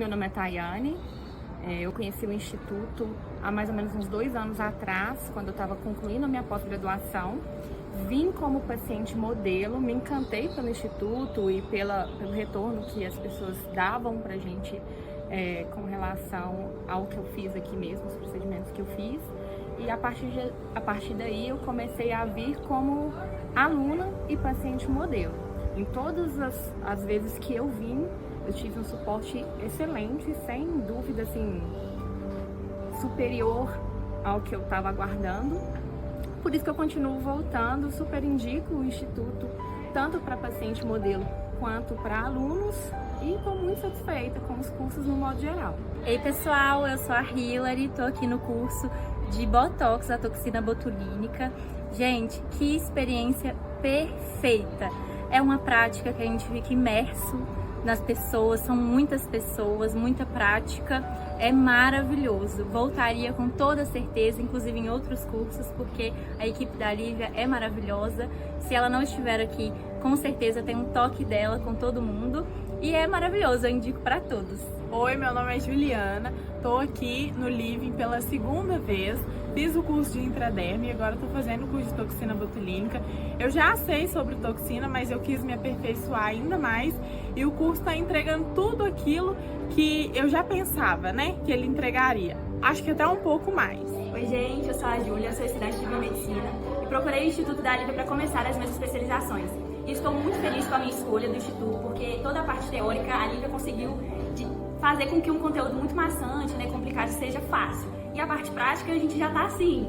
Meu nome é Tayane, eu conheci o Instituto há mais ou menos uns 2 anos atrás, quando eu estava concluindo a minha pós-graduação. Vim como paciente modelo, me encantei pelo Instituto e pelo retorno que as pessoas davam pra gente com relação ao que eu fiz aqui mesmo, os procedimentos que eu fiz. E a partir daí eu comecei a vir como aluna e paciente modelo. Em todas as vezes que eu vim, eu tive um suporte excelente, sem dúvida, assim, superior ao que eu estava aguardando. Por isso que eu continuo voltando, super indico o Instituto, tanto para paciente modelo quanto para alunos, e estou muito satisfeita com os cursos no modo geral. Ei pessoal, eu sou a Hilary, estou aqui no curso de Botox, a toxina botulínica. Gente, que experiência perfeita! É uma prática que a gente fica imerso nas pessoas, são muitas pessoas, muita prática, é maravilhoso. Voltaria com toda certeza, inclusive em outros cursos, porque a equipe da Lívia é maravilhosa. Se ela não estiver aqui, com certeza tem um toque dela com todo mundo e é maravilhoso, eu indico para todos. Oi, meu nome é Juliana, tô aqui no Living pela 2ª vez, fiz o curso de intraderme e agora tô fazendo o curso de toxina botulínica. Eu já sei sobre toxina, mas eu quis me aperfeiçoar ainda mais e o curso tá entregando tudo aquilo que eu já pensava, né, que ele entregaria. Acho que até um pouco mais. Oi gente, eu sou a Júlia, sou estudante de biomedicina e procurei o Instituto da Lívia para começar as minhas especializações. E estou muito feliz com a minha escolha do Instituto, porque toda a parte teórica a Lívia conseguiu fazer com que um conteúdo muito maçante, né, complicado, seja fácil. E a parte prática a gente já tá assim,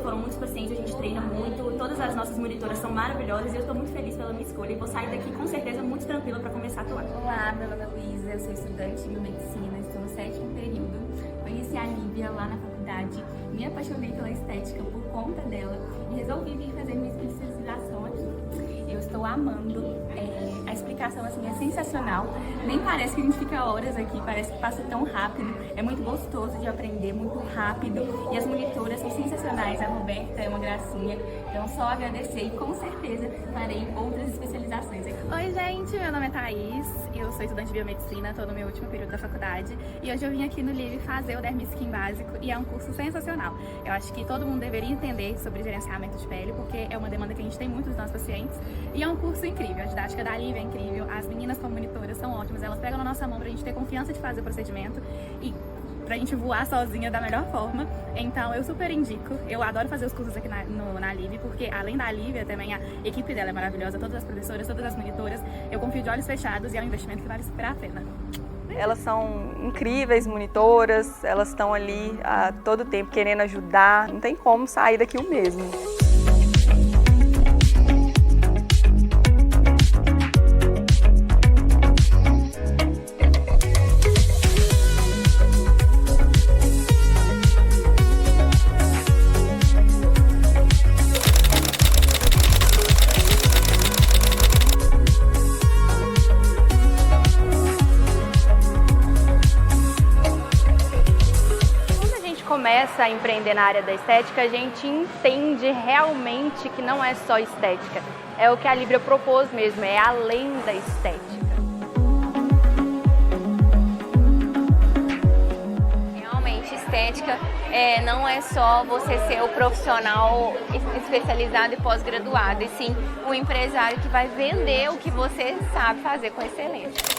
foram muitos pacientes, a gente treina muito, todas as nossas monitoras são maravilhosas e eu estou muito feliz pela minha escolha e vou sair daqui com certeza muito tranquila para começar a atuar. Olá, meu nome é Luísa, eu sou estudante de biomedicina, estou no 7º período. Conheci a Lívia lá na faculdade, me apaixonei pela estética por conta dela e resolvi vir fazer minha especialização aqui. Eu estou amando, a explicação assim é sensacional, nem parece que a gente fica horas aqui, parece que passa tão rápido, é muito gostoso de aprender, muito rápido, e as monitoras são sensacionais, a Roberta é uma gracinha, então só agradecer e com certeza farei outras especializações aqui. Oi gente, meu nome é Thaís, eu sou estudante de biomedicina, estou no meu último período da faculdade e hoje eu vim aqui no Livre fazer o Derm Skin básico e é um curso sensacional. Eu acho que todo mundo deveria entender sobre gerenciamento de pele porque é uma demanda que a gente tem muito dos nossos pacientes e é um curso incrível, a didática da Lívia é incrível, as meninas como monitoras são ótimas, elas pegam na nossa mão pra gente ter confiança de fazer o procedimento e pra gente voar sozinha da melhor forma. Então eu super indico, eu adoro fazer os cursos aqui na Lívia, porque além da Lívia também a equipe dela é maravilhosa, todas as professoras, todas as monitoras, eu confio de olhos fechados e é um investimento que vale super a pena. Elas são incríveis monitoras, elas estão ali a todo tempo querendo ajudar, não tem como sair daqui o mesmo. Começa a empreender na área da estética, a gente entende realmente que não é só estética, é o que a Lívia propôs mesmo, é além da estética. Realmente, estética não é só você ser o profissional especializado e pós-graduado, e sim o empresário que vai vender o que você sabe fazer com excelência.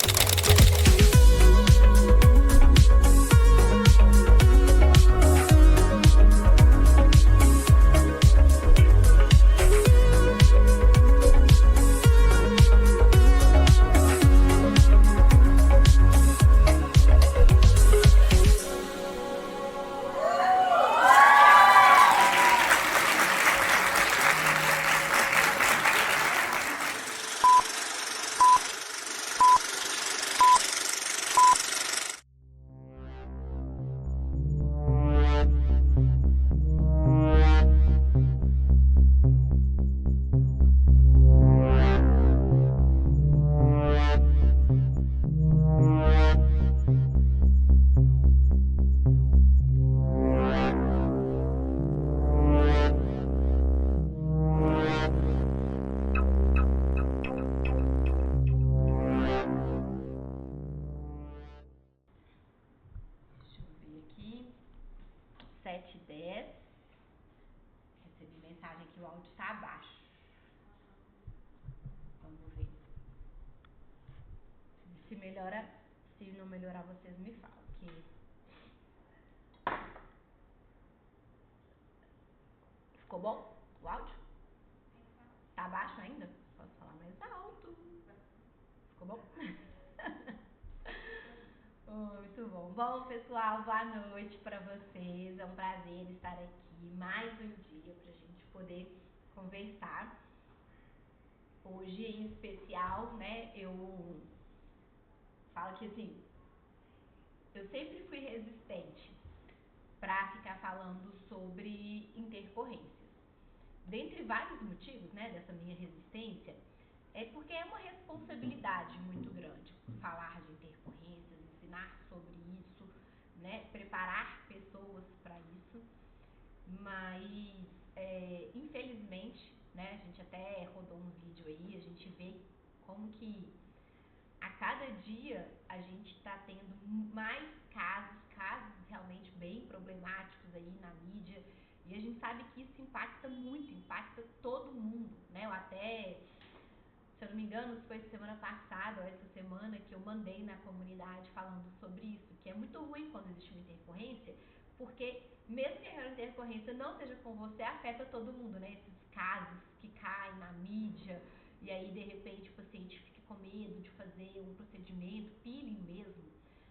10. Recebi mensagem que o áudio está baixo. Vamos ver. Se melhora, se não melhorar, vocês me falam. Ficou bom o áudio? Tá baixo ainda? Posso falar mais alto. Ficou bom? Muito bom. Bom, pessoal, boa noite para vocês. É um prazer estar aqui mais um dia pra gente poder conversar. Hoje, em especial, né, eu falo que assim, eu sempre fui resistente para ficar falando sobre intercorrências. Dentre vários motivos, né, dessa minha resistência, é porque é uma responsabilidade muito grande falar de intercorrências, ensinar sobre isso, né, preparar pessoas para isso, mas infelizmente, né, a gente até rodou um vídeo aí, a gente vê como que a cada dia a gente está tendo mais casos realmente bem problemáticos aí na mídia, e a gente sabe que isso impacta muito, impacta todo mundo, né? Eu até, se eu não me engano, foi semana passada ou essa semana que eu mandei na comunidade falando sobre isso, que é muito ruim quando existe uma intercorrência, porque mesmo que a intercorrência não seja com você, afeta todo mundo, né? Esses casos que caem na mídia, e aí de repente o paciente fica com medo de fazer um procedimento, peeling mesmo,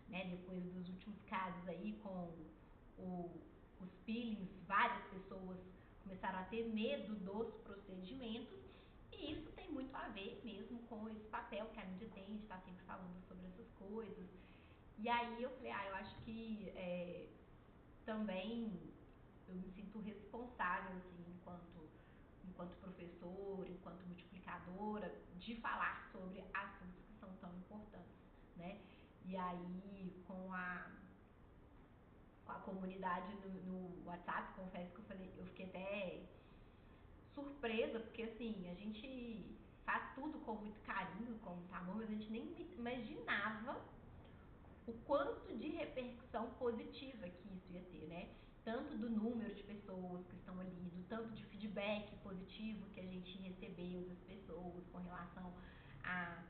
né? Depois dos últimos casos aí com os peelings, várias pessoas começaram a ter medo dos procedimentos, e isso tem muito a ver mesmo com esse papel que a mídia tem de estar sempre falando sobre essas coisas. E aí eu falei, eu acho que também eu me sinto responsável, assim, enquanto professora, enquanto multiplicadora, de falar sobre assuntos que são tão importantes, né? E aí, com a comunidade no WhatsApp, confesso que eu fiquei até surpresa, porque assim, a gente faz tudo com muito carinho, com muito amor, mas a gente nem imaginava o quanto de repercussão positiva que isso ia ter, né? Tanto do número de pessoas que estão ali, do tanto de feedback positivo que a gente recebeu das pessoas com relação a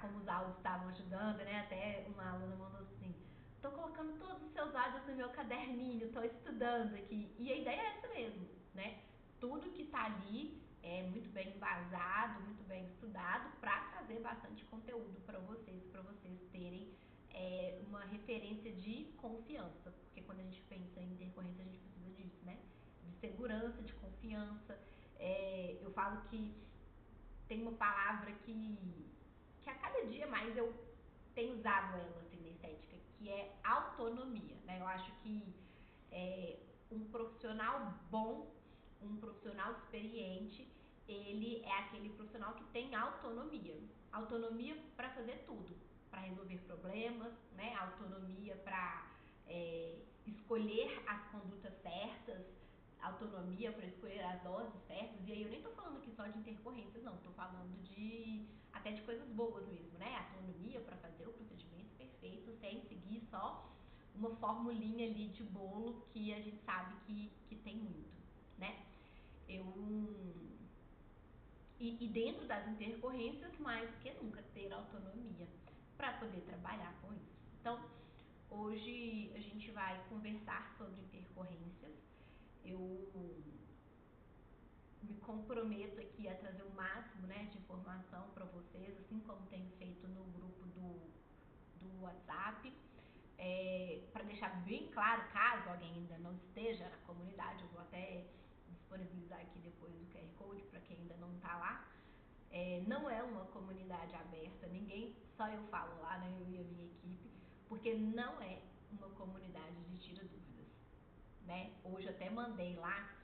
como os áudios estavam ajudando, né? Até uma aluna mandou assim, tô colocando todos os seus áudios no meu caderninho, tô estudando aqui. E a ideia é essa mesmo, né? Tudo que tá ali é muito bem embasado, muito bem estudado, para trazer bastante conteúdo para vocês terem uma referência de confiança, porque quando a gente pensa em intercorrência a gente precisa disso, né? De segurança, de confiança. Eu falo que tem uma palavra que a cada dia mais eu tenho usado ela assim, na estética, que é autonomia, né? Eu acho que um profissional bom, um profissional experiente, ele é aquele profissional que tem autonomia. Autonomia para fazer tudo, para resolver problemas, né? Autonomia para escolher as condutas certas, autonomia para escolher as doses certas. E aí eu nem tô falando aqui só de intercorrências, não, tô falando até de coisas boas mesmo, né? Autonomia para fazer o procedimento perfeito sem seguir só uma formulinha ali de bolo que a gente sabe que tem muito, né? E dentro das intercorrências, mais do que nunca, ter autonomia para poder trabalhar com isso. Então, hoje a gente vai conversar sobre intercorrências. Eu me comprometo aqui a trazer o máximo, né, de informação para vocês, assim como tenho feito no grupo do WhatsApp, para deixar bem claro, caso alguém ainda não esteja na comunidade, eu vou até disponibilizar aqui depois o QR Code para quem ainda não está lá. Não é uma comunidade aberta, ninguém, só eu falo lá, né, eu e a minha equipe, porque não é uma comunidade de tira dúvidas, né? Hoje eu até mandei lá,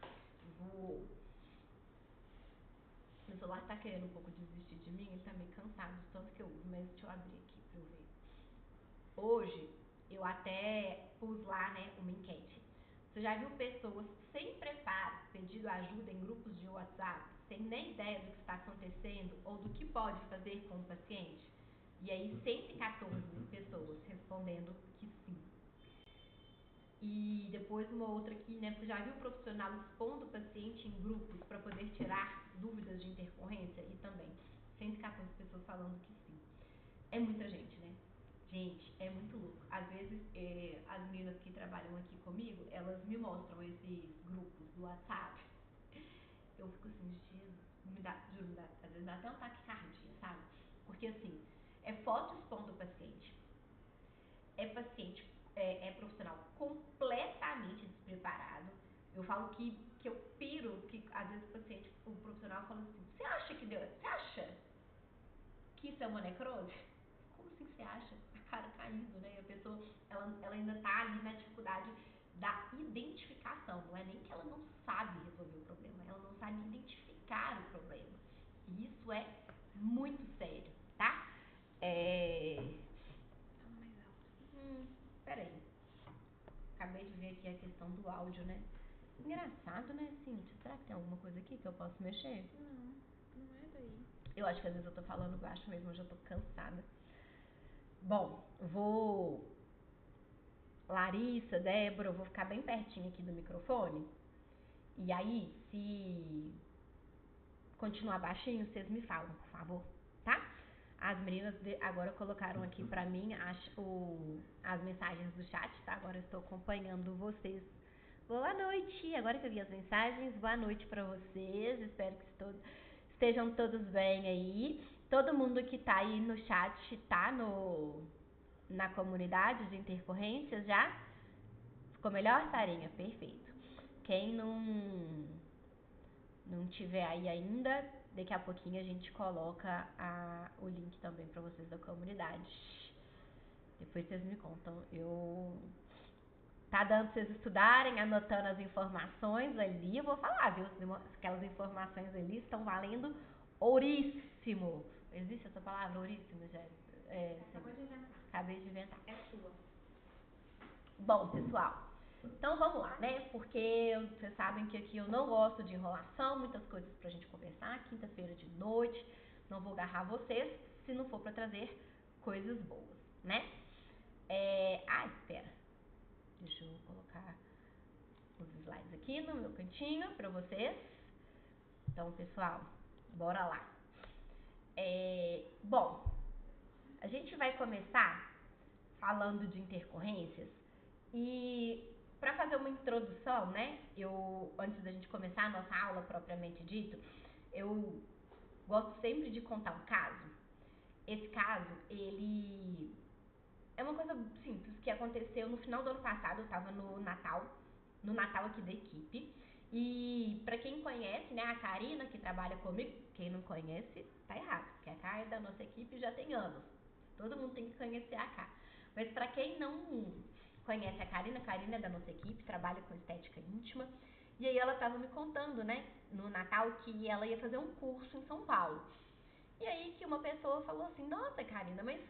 meu celular tá querendo um pouco desistir de mim, ele tá meio cansado de tanto que eu uso, mas deixa eu abrir aqui pra eu ver. Hoje eu até pus lá, né, uma enquete. Você já viu pessoas sem preparo pedindo ajuda em grupos de WhatsApp, sem nem ideia do que está acontecendo ou do que pode fazer com o paciente? E aí 114 pessoas respondendo que sim. E depois uma outra aqui, né? Você já viu o profissional expondo o paciente em grupos para poder tirar dúvidas de intercorrência? E também 114 pessoas falando que sim. É muita gente, né? Gente, é muito louco. Às vezes, as meninas que trabalham aqui comigo, elas me mostram esses grupos do WhatsApp. Eu fico assim, Jesus, às vezes dá até um taquicardia, sabe? Porque assim, é foto expondo o paciente. É profissional completamente despreparado. Eu falo que eu piro, que às vezes o profissional fala assim, você acha que isso é uma necrose? Como assim você acha? A cara caindo, né? A pessoa, ela ainda tá ali na dificuldade da identificação. Não é nem que ela não sabe resolver o problema, ela não sabe identificar o problema. E isso é muito sério, tá? Peraí. Acabei de ver aqui a questão do áudio, né? Engraçado, né, Cíntia? Será que tem alguma coisa aqui que eu posso mexer? Não é daí. Eu acho que às vezes eu tô falando baixo mesmo, eu já tô cansada. Bom, Larissa, Débora, eu vou ficar bem pertinho aqui do microfone. E aí, se continuar baixinho, vocês me falam, por favor, tá? As meninas agora colocaram aqui pra mim as mensagens do chat, tá? Agora eu estou acompanhando vocês. Boa noite! Agora que eu vi as mensagens, boa noite pra vocês. Espero que estejam todos bem aí. Todo mundo que tá aí no chat tá na comunidade de intercorrências já? Ficou melhor, Sarinha? Perfeito. Quem não tiver aí ainda, daqui a pouquinho a gente coloca o link também pra vocês da comunidade. Depois vocês me contam. Tá dando pra vocês estudarem, anotando as informações ali. Eu vou falar, viu? Aquelas informações ali estão valendo ouríssimo. Existe essa palavra, ouríssimo, já? Acabou de inventar. Acabei de inventar. É sua. Bom, pessoal, então vamos lá, né? Porque vocês sabem que aqui eu não gosto de enrolação, muitas coisas pra gente conversar. Quinta-feira de noite, não vou agarrar vocês se não for pra trazer coisas boas, né? Espera. Deixa eu colocar os slides aqui no meu cantinho pra vocês. Então, pessoal, bora lá. Bom, a gente vai começar falando de intercorrências e para fazer uma introdução, né, antes da gente começar a nossa aula propriamente dito, eu gosto sempre de contar um caso. Esse caso, ele é uma coisa simples que aconteceu no final do ano passado. Eu tava no Natal aqui da equipe. E pra quem conhece, né, a Karina, que trabalha comigo, quem não conhece, tá errado, porque a Ká é da nossa equipe já tem anos. Todo mundo tem que conhecer a Ká. Mas pra quem não conhece a Karina é da nossa equipe, trabalha com estética íntima. E aí ela tava me contando, né, no Natal, que ela ia fazer um curso em São Paulo. E aí que uma pessoa falou assim, nossa, Karina, mas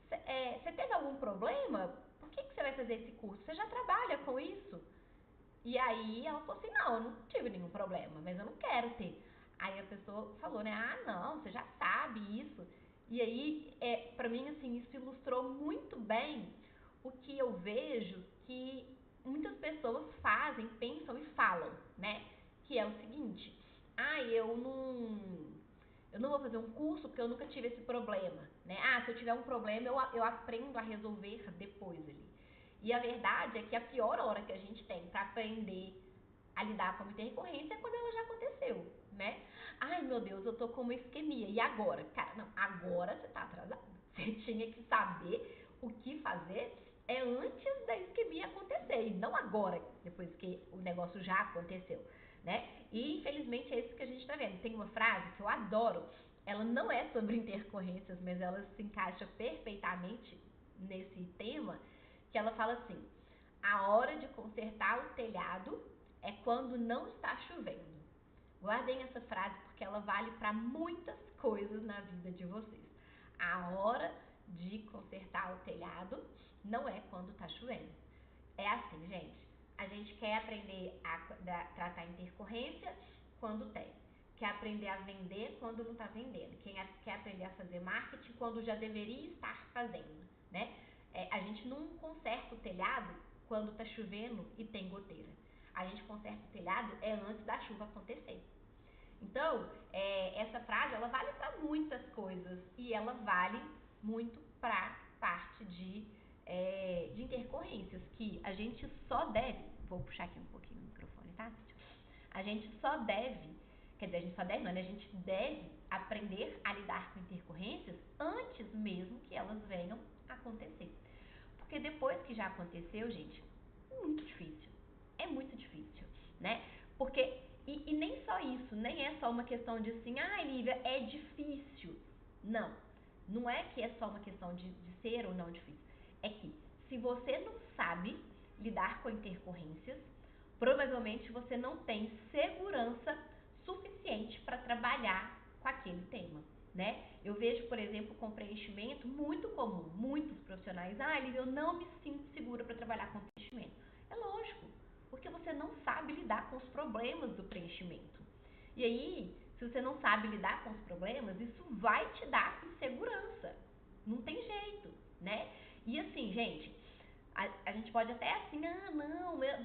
você teve algum problema? Por que você vai fazer esse curso? Você já trabalha com isso? E aí ela falou assim, não, eu não tive nenhum problema, mas eu não quero ter. Aí a pessoa falou, né, não, você já sabe isso. E aí, pra mim, assim, isso ilustrou muito bem o que eu vejo que muitas pessoas fazem, pensam e falam, né? Que é o seguinte, eu não vou fazer um curso porque eu nunca tive esse problema, né? Se eu tiver um problema, eu aprendo a resolver depois ali. E a verdade é que a pior hora que a gente tem para aprender a lidar com a intercorrência é quando ela já aconteceu, né? Ai, meu Deus, eu tô com uma isquemia. E agora? Cara, não, agora você tá atrasado. Você tinha que saber o que fazer antes da isquemia acontecer, e não agora, depois que o negócio já aconteceu, né? E infelizmente é isso que a gente tá vendo. Tem uma frase que eu adoro, ela não é sobre intercorrências, mas ela se encaixa perfeitamente nesse tema, que ela fala assim, a hora de consertar o telhado é quando não está chovendo. Guardem essa frase porque ela vale para muitas coisas na vida de vocês. A hora de consertar o telhado não é quando está chovendo. É assim, gente. A gente quer aprender a tratar intercorrência quando tem. Quer aprender a vender quando não está vendendo. Quer aprender a fazer marketing quando já deveria estar fazendo, né? A gente não conserta o telhado quando tá chovendo e tem goteira. A gente conserta o telhado antes da chuva acontecer. Então, essa frase, ela vale para muitas coisas e ela vale muito para parte de intercorrências, que a gente só deve, vou puxar aqui um pouquinho o microfone, tá? A gente só deve, quer dizer, a gente só deve não, né? A gente deve aprender a lidar com intercorrências antes mesmo que elas venham a acontecer. Porque depois que já aconteceu, gente, é muito difícil, né? Porque, e nem só isso, nem é só uma questão de assim, Lívia, é difícil. Não é que é só uma questão de ser ou não difícil. É que se você não sabe lidar com intercorrências, provavelmente você não tem segurança suficiente para trabalhar com aquele tema, né? Eu vejo, por exemplo, com preenchimento muito comum, muitos profissionais, Lívia, eu não me sinto segura para trabalhar com preenchimento. É lógico, porque você não sabe lidar com os problemas do preenchimento. E aí, se você não sabe lidar com os problemas, isso vai te dar insegurança. Não tem jeito, né? E assim, gente, a gente pode até assim,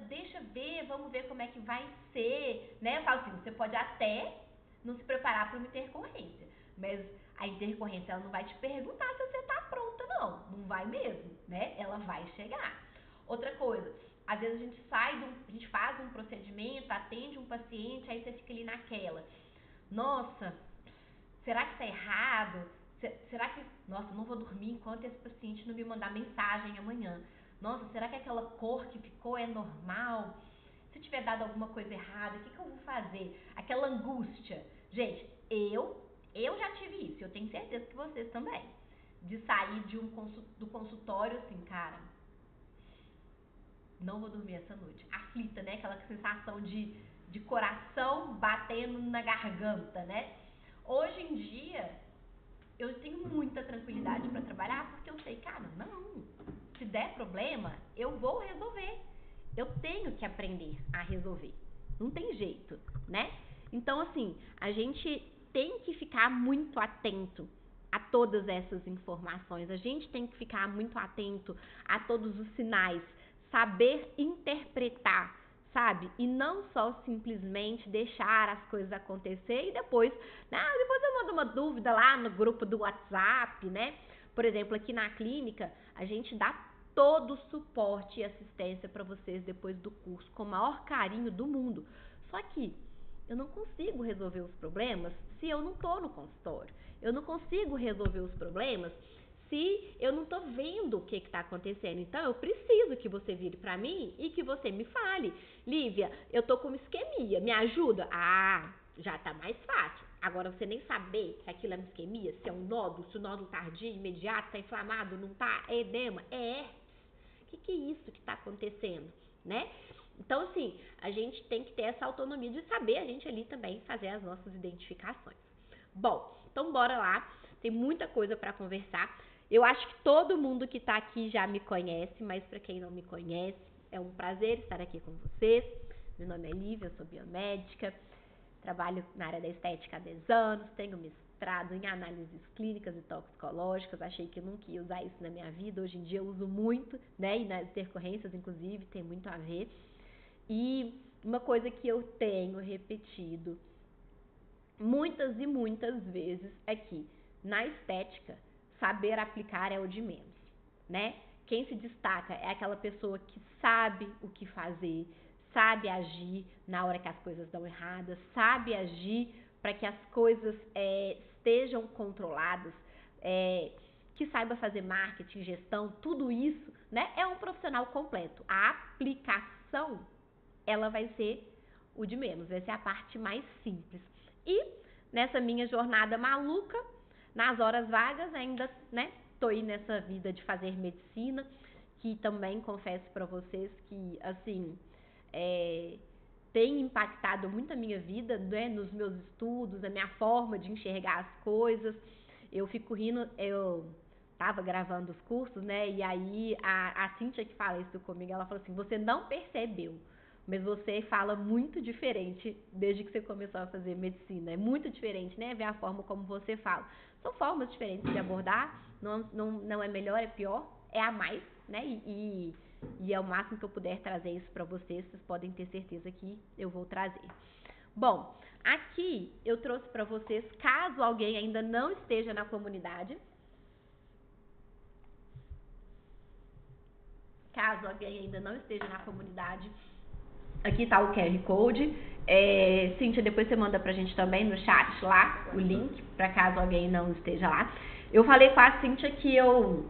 deixa ver, vamos ver como é que vai ser, né? Eu falo assim, você pode até não se preparar para uma intercorrência, mas a intercorrência, ela não vai te perguntar se você está pronta, não vai mesmo, né? Ela vai chegar. Outra coisa, às vezes a gente faz um procedimento, atende um paciente, aí você fica ali naquela, nossa, será que está errado? Será que, nossa, não vou dormir enquanto esse paciente não me mandar mensagem amanhã? Nossa, será que aquela cor que ficou é normal? Se tiver dado alguma coisa errada, o que eu vou fazer? Aquela angústia. Gente, eu já tive isso, eu tenho certeza que vocês também. De sair do consultório assim, cara, não vou dormir essa noite. Aflita, né? Aquela sensação de coração batendo na garganta, né? Hoje em dia, eu tenho muita tranquilidade para trabalhar, porque eu sei, cara, se der problema, eu vou resolver. Eu tenho que aprender a resolver. Não tem jeito, né? Então, assim, a gente tem que ficar muito atento a todas essas informações. A gente tem que ficar muito atento a todos os sinais, saber interpretar, sabe? E não só simplesmente deixar as coisas acontecer e depois eu mando uma dúvida lá no grupo do WhatsApp, né? Por exemplo, aqui na clínica, a gente dá todo o suporte e assistência para vocês depois do curso, com o maior carinho do mundo. Só que eu não consigo resolver os problemas se eu não estou no consultório. Eu não consigo resolver os problemas se eu não estou vendo o que está acontecendo. Então, eu preciso que você vire para mim e que você me fale. Lívia, eu tô com uma isquemia, me ajuda? Já tá mais fácil. Agora, você nem saber se aquilo é uma isquemia, se é um nódulo, se o nódulo tardio, imediato, tá inflamado, não tá, é edema, é herpes. O que é isso que tá acontecendo, né? Então, assim, a gente tem que ter essa autonomia de saber a gente ali também fazer as nossas identificações. Bom, então bora lá. Tem muita coisa para conversar. Eu acho que todo mundo que tá aqui já me conhece, mas para quem não me conhece, é um prazer estar aqui com vocês. Meu nome é Lívia, eu sou biomédica, trabalho na área da estética há 10 anos, tenho mestrado em análises clínicas e toxicológicas, achei que eu nunca ia usar isso na minha vida, hoje em dia eu uso muito, né, e nas intercorrências, inclusive, tem muito a ver. E uma coisa que eu tenho repetido muitas e muitas vezes é que, na estética, saber aplicar é o de menos, né? Quem se destaca é aquela pessoa que sabe o que fazer, sabe agir na hora que as coisas dão erradas, sabe agir para que as coisas estejam controladas, que saiba fazer marketing, gestão, tudo isso, né? É um profissional completo. A aplicação, ela vai ser o de menos, vai ser a parte mais simples. E nessa minha jornada maluca, nas horas vagas ainda, né, tô aí nessa vida de fazer medicina, que também confesso para vocês que, assim, tem impactado muito a minha vida, né, nos meus estudos, a minha forma de enxergar as coisas. Eu fico rindo, eu tava gravando os cursos, né, e aí a Cíntia que fala isso comigo, ela falou assim, você não percebeu, mas você fala muito diferente desde que você começou a fazer medicina. É muito diferente, né? Ver a forma como você fala. São formas diferentes de abordar, não é melhor, é pior, é a mais, né? E E é o máximo que eu puder trazer isso para vocês podem ter certeza que eu vou trazer. Bom, aqui eu trouxe para vocês, caso alguém ainda não esteja na comunidade, aqui tá o QR Code. Cíntia, depois você manda pra gente também no chat lá, o link, para caso alguém não esteja lá. Eu falei com a Cíntia que eu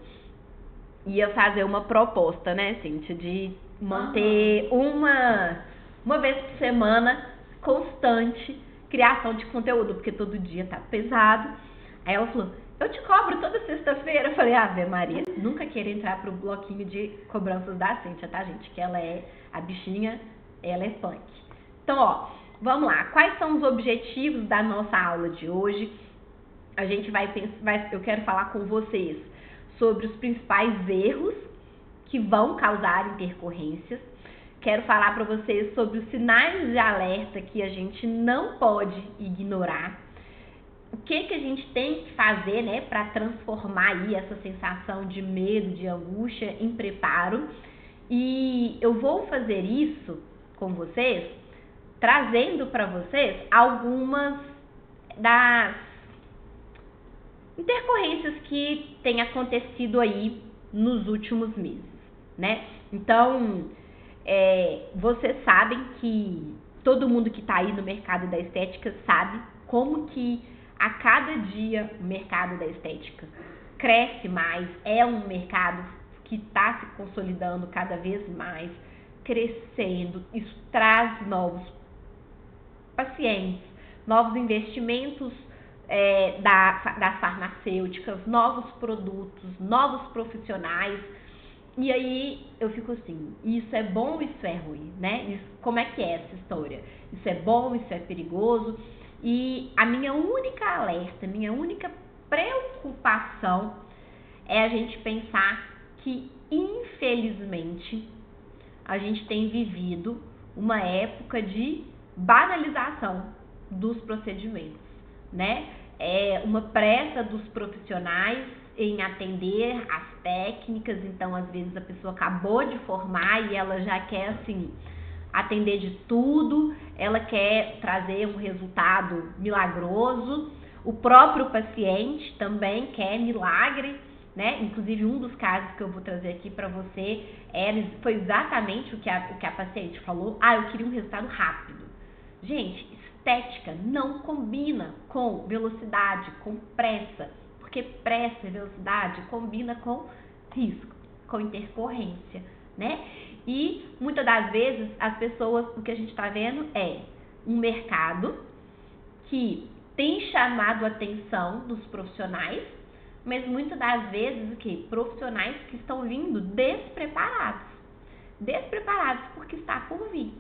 ia fazer uma proposta, né, Cíntia, de manter uma vez por semana, constante, criação de conteúdo, porque todo dia tá pesado. Aí ela falou, eu te cobro toda sexta-feira. Eu falei, Ave Maria, nunca queira entrar pro bloquinho de cobranças da Cíntia, tá, gente? Que ela é a bichinha, ela é punk. Então, ó, vamos lá. Quais são os objetivos da nossa aula de hoje? A gente eu quero falar com vocês sobre os principais erros que vão causar intercorrências. Quero falar para vocês sobre os sinais de alerta que a gente não pode ignorar. O que a gente tem que fazer, né, para transformar aí essa sensação de medo, de angústia em preparo. E eu vou fazer isso com vocês, trazendo para vocês algumas das intercorrências que têm acontecido aí nos últimos meses, né? Então, vocês sabem que todo mundo que está aí no mercado da estética sabe como que a cada dia o mercado da estética cresce mais, é um mercado que está se consolidando cada vez mais, crescendo. Isso traz novos pacientes, novos investimentos das farmacêuticas, novos produtos, novos profissionais. E aí eu fico assim, isso é bom, isso é ruim, né? Como é que é essa história? Isso é bom, isso é perigoso? E a minha única alerta, minha única preocupação é a gente pensar que, infelizmente, a gente tem vivido uma época de banalização dos procedimentos, né? Uma pressa dos profissionais em atender as técnicas. Então, às vezes, a pessoa acabou de formar e ela já quer, assim, atender de tudo, ela quer trazer um resultado milagroso. O próprio paciente também quer milagre, né? Inclusive, um dos casos que eu vou trazer aqui para você foi exatamente o que a paciente falou. Eu queria um resultado rápido. Gente, estética não combina com velocidade, com pressa, porque pressa e velocidade combina com risco, com intercorrência, né? E muitas das vezes as pessoas, o que a gente está vendo é um mercado que tem chamado a atenção dos profissionais, mas muitas das vezes profissionais que estão vindo despreparados porque está por vir.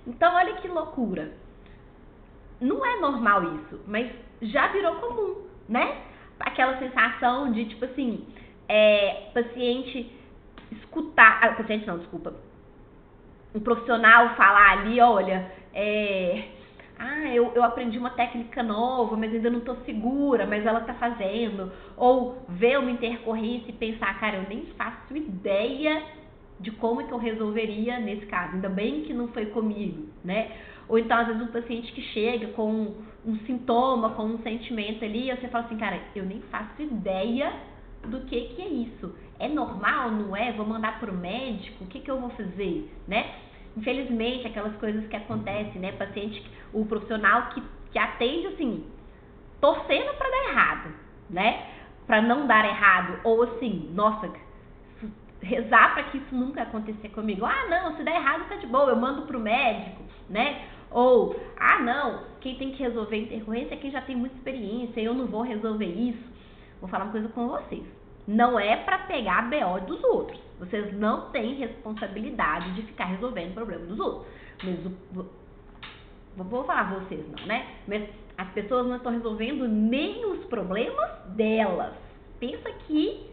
Então, olha que loucura. Não é normal isso, mas já virou comum, né? Aquela sensação de, tipo assim, paciente escutar... paciente não, desculpa. Um profissional falar ali, olha, eu aprendi uma técnica nova, mas ainda não tô segura, mas ela tá fazendo. Ou ver uma intercorrência e pensar, cara, eu nem faço ideia de como é que eu resolveria nesse caso. Ainda bem que não foi comigo, né? Ou então, às vezes, um paciente que chega com um sintoma, com um sentimento ali, e você fala assim, cara, eu nem faço ideia do que é isso. É normal, não é? Vou mandar pro médico? O que eu vou fazer, né? Infelizmente, aquelas coisas que acontecem, né? Paciente, o profissional que atende, assim, torcendo para dar errado, né? Para não dar errado. Ou assim, nossa, rezar para que isso nunca acontecer comigo. Não, se der errado tá de boa, eu mando pro médico, né? Ou, não, quem tem que resolver a intercorrência é quem já tem muita experiência, eu não vou resolver isso. Vou falar uma coisa com vocês. Não é para pegar a BO dos outros. Vocês não têm responsabilidade de ficar resolvendo o problema dos outros. Mas vou falar vocês não, né? Mas as pessoas não estão resolvendo nem os problemas delas. Pensa que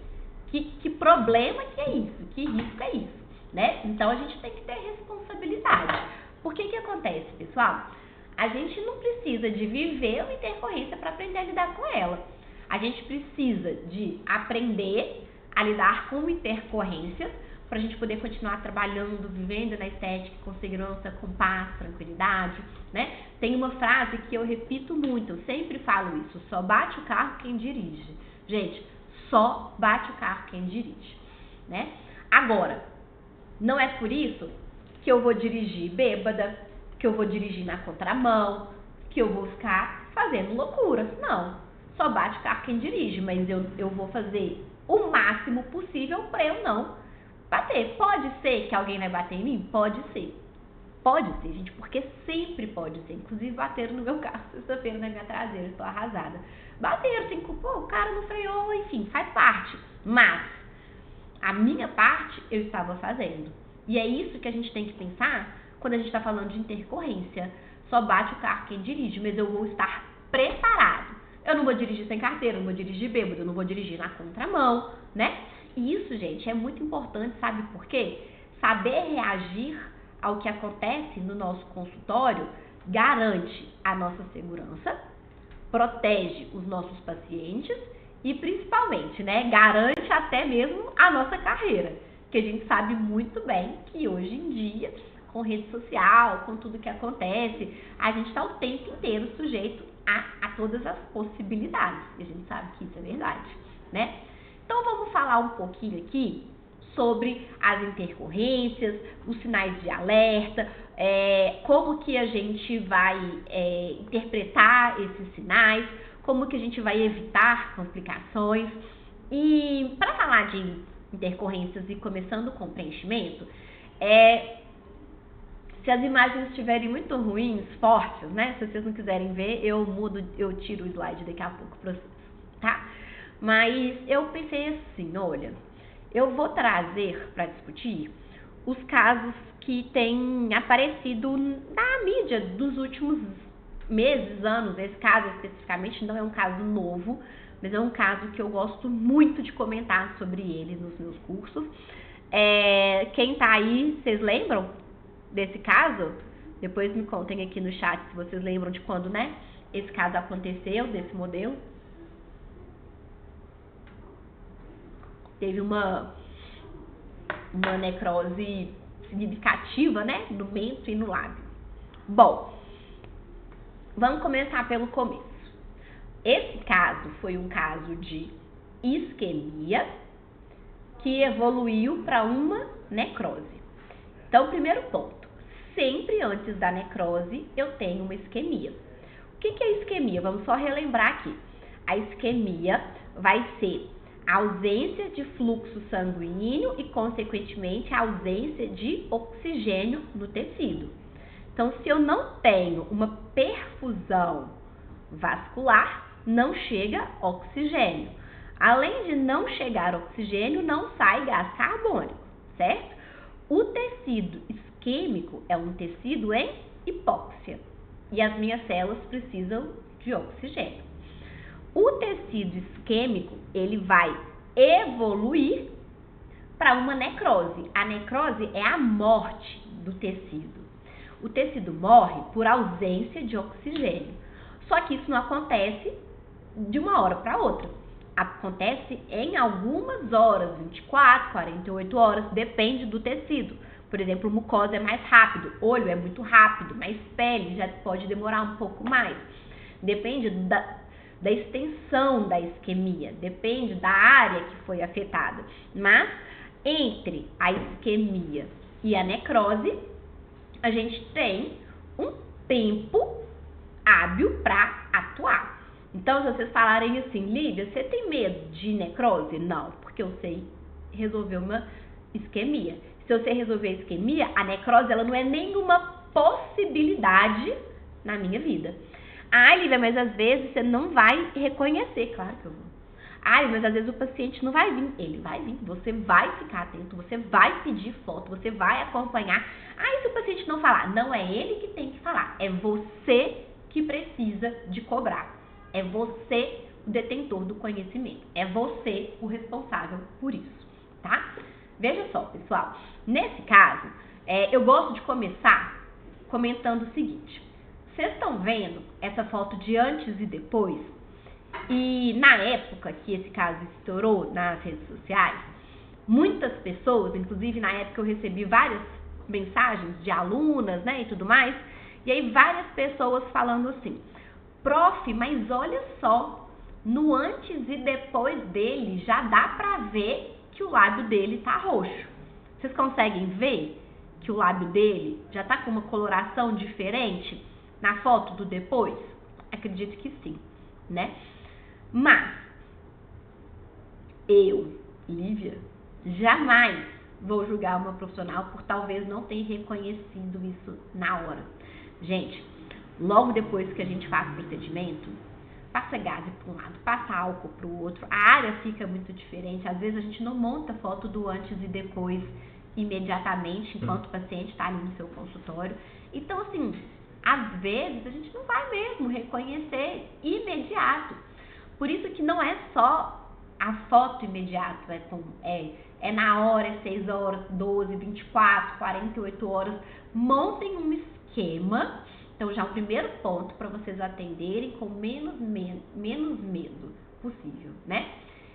problema que é isso, que risco é isso, né? Então a gente tem que ter responsabilidade. Por que acontece, pessoal? A gente não precisa de viver uma intercorrência para aprender a lidar com ela. A gente precisa de aprender a lidar com intercorrências pra gente poder continuar trabalhando, vivendo na estética com segurança, com paz, tranquilidade, né? Tem uma frase que eu repito muito, eu sempre falo isso: só bate o carro quem dirige. Gente, só bate o carro quem dirige, né? Agora, não é por isso que eu vou dirigir bêbada, que eu vou dirigir na contramão, que eu vou ficar fazendo loucuras. Não, só bate o carro quem dirige, mas eu vou fazer o máximo possível para eu não bater. Pode ser que alguém vai bater em mim? Pode ser. Pode ser, gente, porque sempre pode ser. Inclusive, bateram no meu carro sexta-feira na minha traseira, estou arrasada. Bateram, assim, pô, o cara não freou, enfim, faz parte. Mas a minha parte eu estava fazendo. E é isso que a gente tem que pensar quando a gente está falando de intercorrência. Só bate o carro quem dirige, mas eu vou estar preparado. Eu não vou dirigir sem carteira, eu não vou dirigir bêbado, eu não vou dirigir na contramão, né? E isso, gente, é muito importante, sabe por quê? Saber reagir ao que acontece no nosso consultório garante a nossa segurança, protege os nossos pacientes e, principalmente, né, garante até mesmo a nossa carreira. Que a gente sabe muito bem que hoje em dia, com rede social, com tudo que acontece, a gente está o tempo inteiro sujeito a todas as possibilidades. E a gente sabe que isso é verdade, né? Então vamos falar um pouquinho aqui sobre as intercorrências, os sinais de alerta, como que a gente vai interpretar esses sinais, como que a gente vai evitar complicações. E para falar de intercorrências e começando com preenchimento, se as imagens estiverem muito ruins, fortes, né? Se vocês não quiserem ver, eu tiro o slide daqui a pouco para vocês, tá? Mas eu pensei assim, olha, eu vou trazer para discutir os casos que têm aparecido na mídia dos últimos meses, anos. Esse caso especificamente não é um caso novo, mas é um caso que eu gosto muito de comentar sobre ele nos meus cursos. Quem tá aí, vocês lembram desse caso? Depois me contem aqui no chat se vocês lembram de quando, né, esse caso aconteceu, desse modelo. Teve uma necrose significativa, né, no mento e no lábio. Bom, vamos começar pelo começo. Esse caso foi um caso de isquemia que evoluiu para uma necrose. Então, primeiro ponto, sempre antes da necrose eu tenho uma isquemia. O que é isquemia? Vamos só relembrar aqui. A isquemia vai ser a ausência de fluxo sanguíneo e, consequentemente, a ausência de oxigênio no tecido. Então, se eu não tenho uma perfusão vascular, não chega oxigênio. Além de não chegar oxigênio, não sai gás carbônico, certo? O tecido isquêmico é um tecido em hipóxia e as minhas células precisam de oxigênio. O tecido isquêmico, ele vai evoluir para uma necrose. A necrose é a morte do tecido. O tecido morre por ausência de oxigênio. Só que isso não acontece de uma hora para outra. Acontece em algumas horas, 24, 48 horas, depende do tecido. Por exemplo, mucosa é mais rápido, olho é muito rápido, mas pele já pode demorar um pouco mais. Depende da extensão da isquemia, depende da área que foi afetada. Mas entre a isquemia e a necrose, a gente tem um tempo hábil para atuar. Então, se vocês falarem assim, Lívia, você tem medo de necrose? Não, porque eu sei resolver uma isquemia. Se eu sei resolver a isquemia, a necrose ela não é nenhuma possibilidade na minha vida. Ah, Lívia, mas às vezes você não vai reconhecer. Claro que eu vou. Ah, mas às vezes o paciente não vai vir. Ele vai vir. Você vai ficar atento, você vai pedir foto, você vai acompanhar. Ah, e se o paciente não falar? Não é ele que tem que falar. É você que precisa de cobrar. É você o detentor do conhecimento. É você o responsável por isso, tá? Veja só, pessoal. Nesse caso, eu gosto de começar comentando o seguinte. Vocês estão vendo essa foto de antes e depois? E na época que esse caso estourou nas redes sociais, muitas pessoas, inclusive na época eu recebi várias mensagens de alunas, né, e tudo mais, e aí várias pessoas falando assim, prof, mas olha só, no antes e depois dele já dá pra ver que o lábio dele tá roxo. Vocês conseguem ver que o lábio dele já tá com uma coloração diferente na foto do depois? Acredito que sim, né? Mas eu, Lívia, jamais vou julgar uma profissional por talvez não ter reconhecido isso na hora. Gente, logo depois que a gente faz o procedimento, passa gás para um lado, passa álcool para o outro, a área fica muito diferente. Às vezes a gente não monta foto do antes e depois imediatamente, enquanto o paciente está ali no seu consultório. Então, assim, às vezes a gente não vai mesmo reconhecer imediato. Por isso que não é só a foto imediata, é na hora, é 6 horas, 12, 24, 48 horas. Montem um esquema. Então, já o primeiro ponto para vocês atenderem com menos medo possível, né?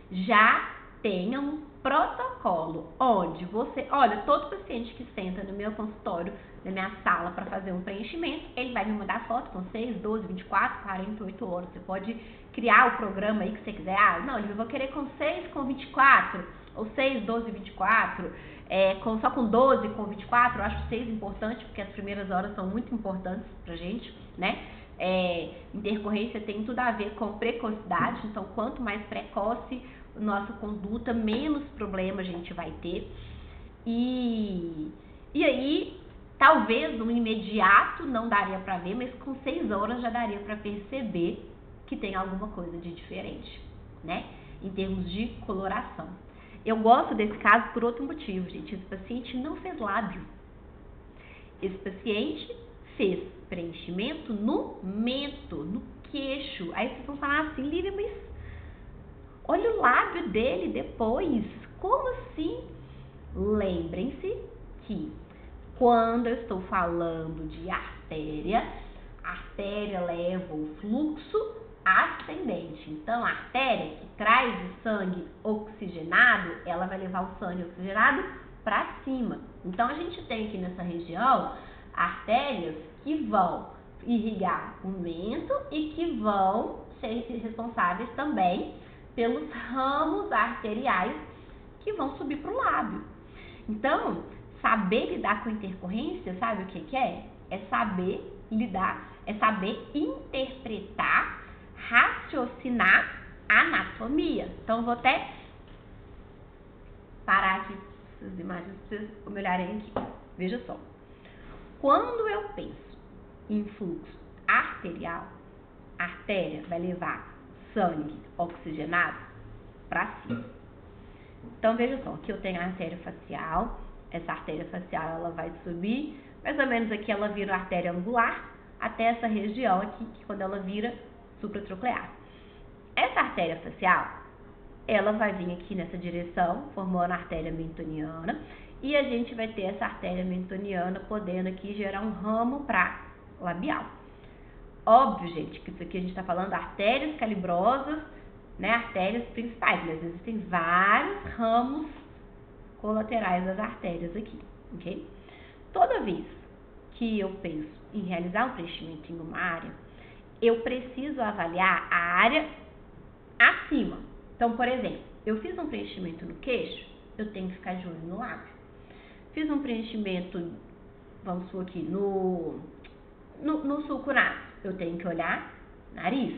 Já tenha um protocolo onde você, olha, todo paciente que senta no meu consultório, na minha sala para fazer um preenchimento, ele vai me mandar foto com 6, 12, 24, 48 horas. Você pode criar o programa aí que você quiser. Ah, não, eu vou querer com 6, com 24, ou 6, 12, 24, só com 12, com 24, eu acho 6 importante, porque as primeiras horas são muito importantes pra gente, né? Intercorrência tem tudo a ver com precocidade, então quanto mais precoce nossa conduta, menos problema a gente vai ter. E aí, talvez no imediato não daria pra ver, mas com 6 horas já daria pra perceber que tem alguma coisa de diferente, né? Em termos de coloração. Eu gosto desse caso por outro motivo, gente. Esse paciente não fez lábio. Esse paciente fez preenchimento no mento, no queixo. Aí vocês vão falar assim, Lívia, mas olha o lábio dele depois. Como assim? Lembrem-se que quando eu estou falando de artéria, a artéria leva o fluxo ascendente. Então, a artéria que traz o sangue oxigenado, ela vai levar o sangue oxigenado para cima. Então, a gente tem aqui nessa região artérias que vão irrigar o mento e que vão ser responsáveis também pelos ramos arteriais que vão subir para o lábio. Então, saber lidar com intercorrência, sabe o que é? É saber lidar, é saber interpretar, raciocinar a anatomia. Então, vou até parar aqui essas imagens para vocês me olharem aqui. Veja só. Quando eu penso em fluxo arterial, a artéria vai levar sangue oxigenado para cima. Então, veja só, aqui eu tenho a artéria facial. Essa artéria facial, ela vai subir, mais ou menos aqui ela vira a artéria angular, até essa região aqui, que quando ela vira supratronclear. Essa artéria facial, ela vai vir aqui nessa direção, formando a artéria mentoniana, e a gente vai ter essa artéria mentoniana podendo aqui gerar um ramo para labial. Óbvio, gente, que isso aqui a gente está falando de artérias calibrosas, né, artérias principais, mas existem vários ramos colaterais das artérias aqui, ok? Toda vez que eu penso em realizar um preenchimento em uma área, eu preciso avaliar a área acima. Então, por exemplo, eu fiz um preenchimento no queixo, eu tenho que ficar de olho no lábio. Fiz um preenchimento, vamos supor aqui, no sulco nasal, eu tenho que olhar nariz.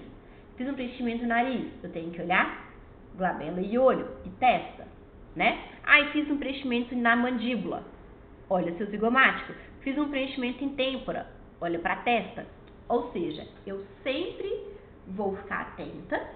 Fiz um preenchimento no nariz, eu tenho que olhar glabela e olho e testa, né? Aí fiz um preenchimento na mandíbula, olha seu zigomático. Fiz um preenchimento em têmpora, olha para a testa. Ou seja, eu sempre vou ficar atenta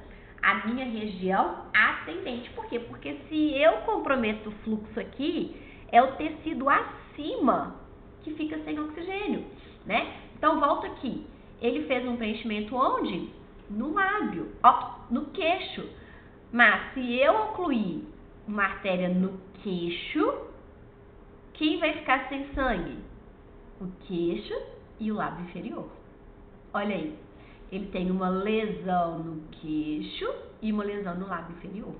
à minha região ascendente. Por quê? Porque se eu comprometo o fluxo aqui, é o tecido acima que fica sem oxigênio, né? Então, volto aqui. Ele fez um preenchimento onde? No lábio, ó, no queixo. Mas se eu ocluir uma artéria no queixo, quem vai ficar sem sangue? O queixo e o lábio inferior. Olha aí, ele tem uma lesão no queixo e uma lesão no lábio inferior.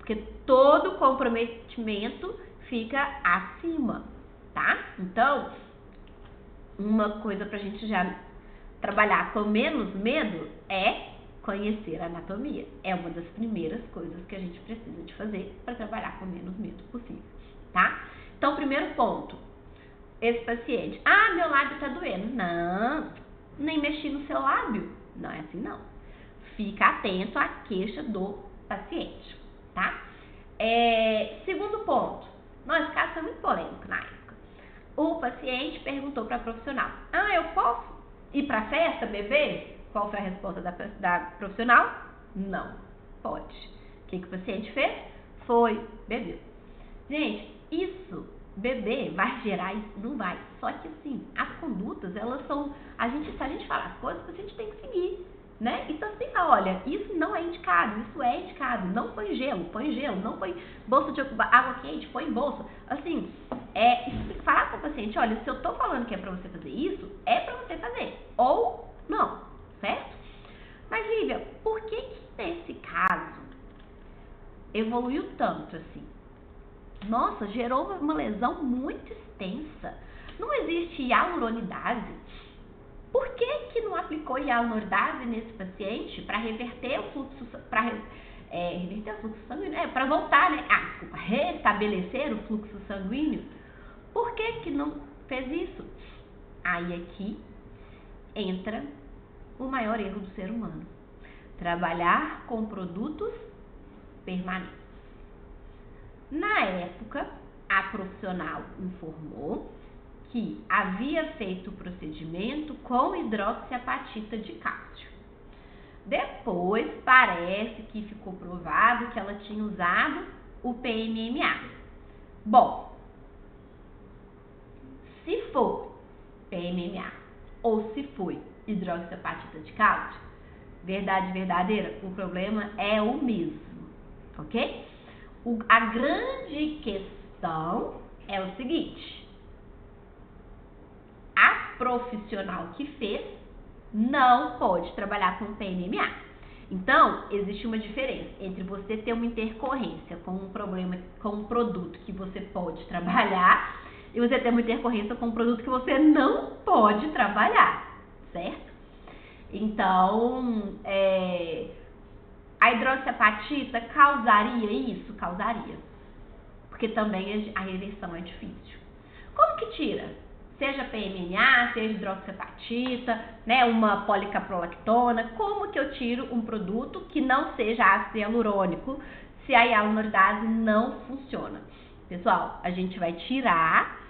porque todo comprometimento fica acima, tá? Então, uma coisa pra gente já trabalhar com menos medo é conhecer a anatomia. É uma das primeiras coisas que a gente precisa de fazer para trabalhar com menos medo possível, tá? Então, primeiro ponto, esse paciente, meu lábio tá doendo. Não, nem mexi no seu lábio. Não é assim, não. Fica atento à queixa do paciente, tá? Segundo ponto, esse caso foi muito polêmico na época. O paciente perguntou para a profissional, eu posso ir para a festa, beber? Qual foi a resposta da profissional? Não, pode. O que o paciente fez? Foi beber. Gente, beber vai gerar isso? Não vai. Só que assim, as condutas, elas são, se a gente fala as coisas, o paciente tem que seguir, né? Então assim, olha, isso não é indicado, isso é indicado. Não põe gelo, não põe bolsa de água quente, põe bolsa. Assim, falar com o paciente, olha, se eu tô falando que é pra você fazer isso, é pra você fazer. Ou não, certo? Mas, Lívia, por que nesse caso evoluiu tanto assim? Nossa, gerou uma lesão muito extensa. Não existe hialuronidase. Por que não aplicou hialuronidase nesse paciente para reverter o fluxo, reverter o fluxo sanguíneo? Para voltar, né? Restabelecer o fluxo sanguíneo. Por que não fez isso? Aí aqui entra o maior erro do ser humano. Trabalhar com produtos permanentes. Na época, a profissional informou que havia feito o procedimento com hidroxiapatita de cálcio. Depois, parece que ficou provado que ela tinha usado o PMMA. Bom, se for PMMA ou se foi hidroxiapatita de cálcio, verdade verdadeira, o problema é o mesmo, ok? A grande questão é o seguinte: a profissional que fez não pode trabalhar com PMMA. Então, existe uma diferença entre você ter uma intercorrência com um problema, com um produto que você pode trabalhar, e você ter uma intercorrência com um produto que você não pode trabalhar, certo? Então, a hidroxiapatita causaria isso? Causaria. Porque também a reversão é difícil. Como que tira? Seja PMMA, seja hidroxiapatita, né, uma policaprolactona. Como que eu tiro um produto que não seja ácido hialurônico se a hialuronidase não funciona? Pessoal, a gente vai tirar,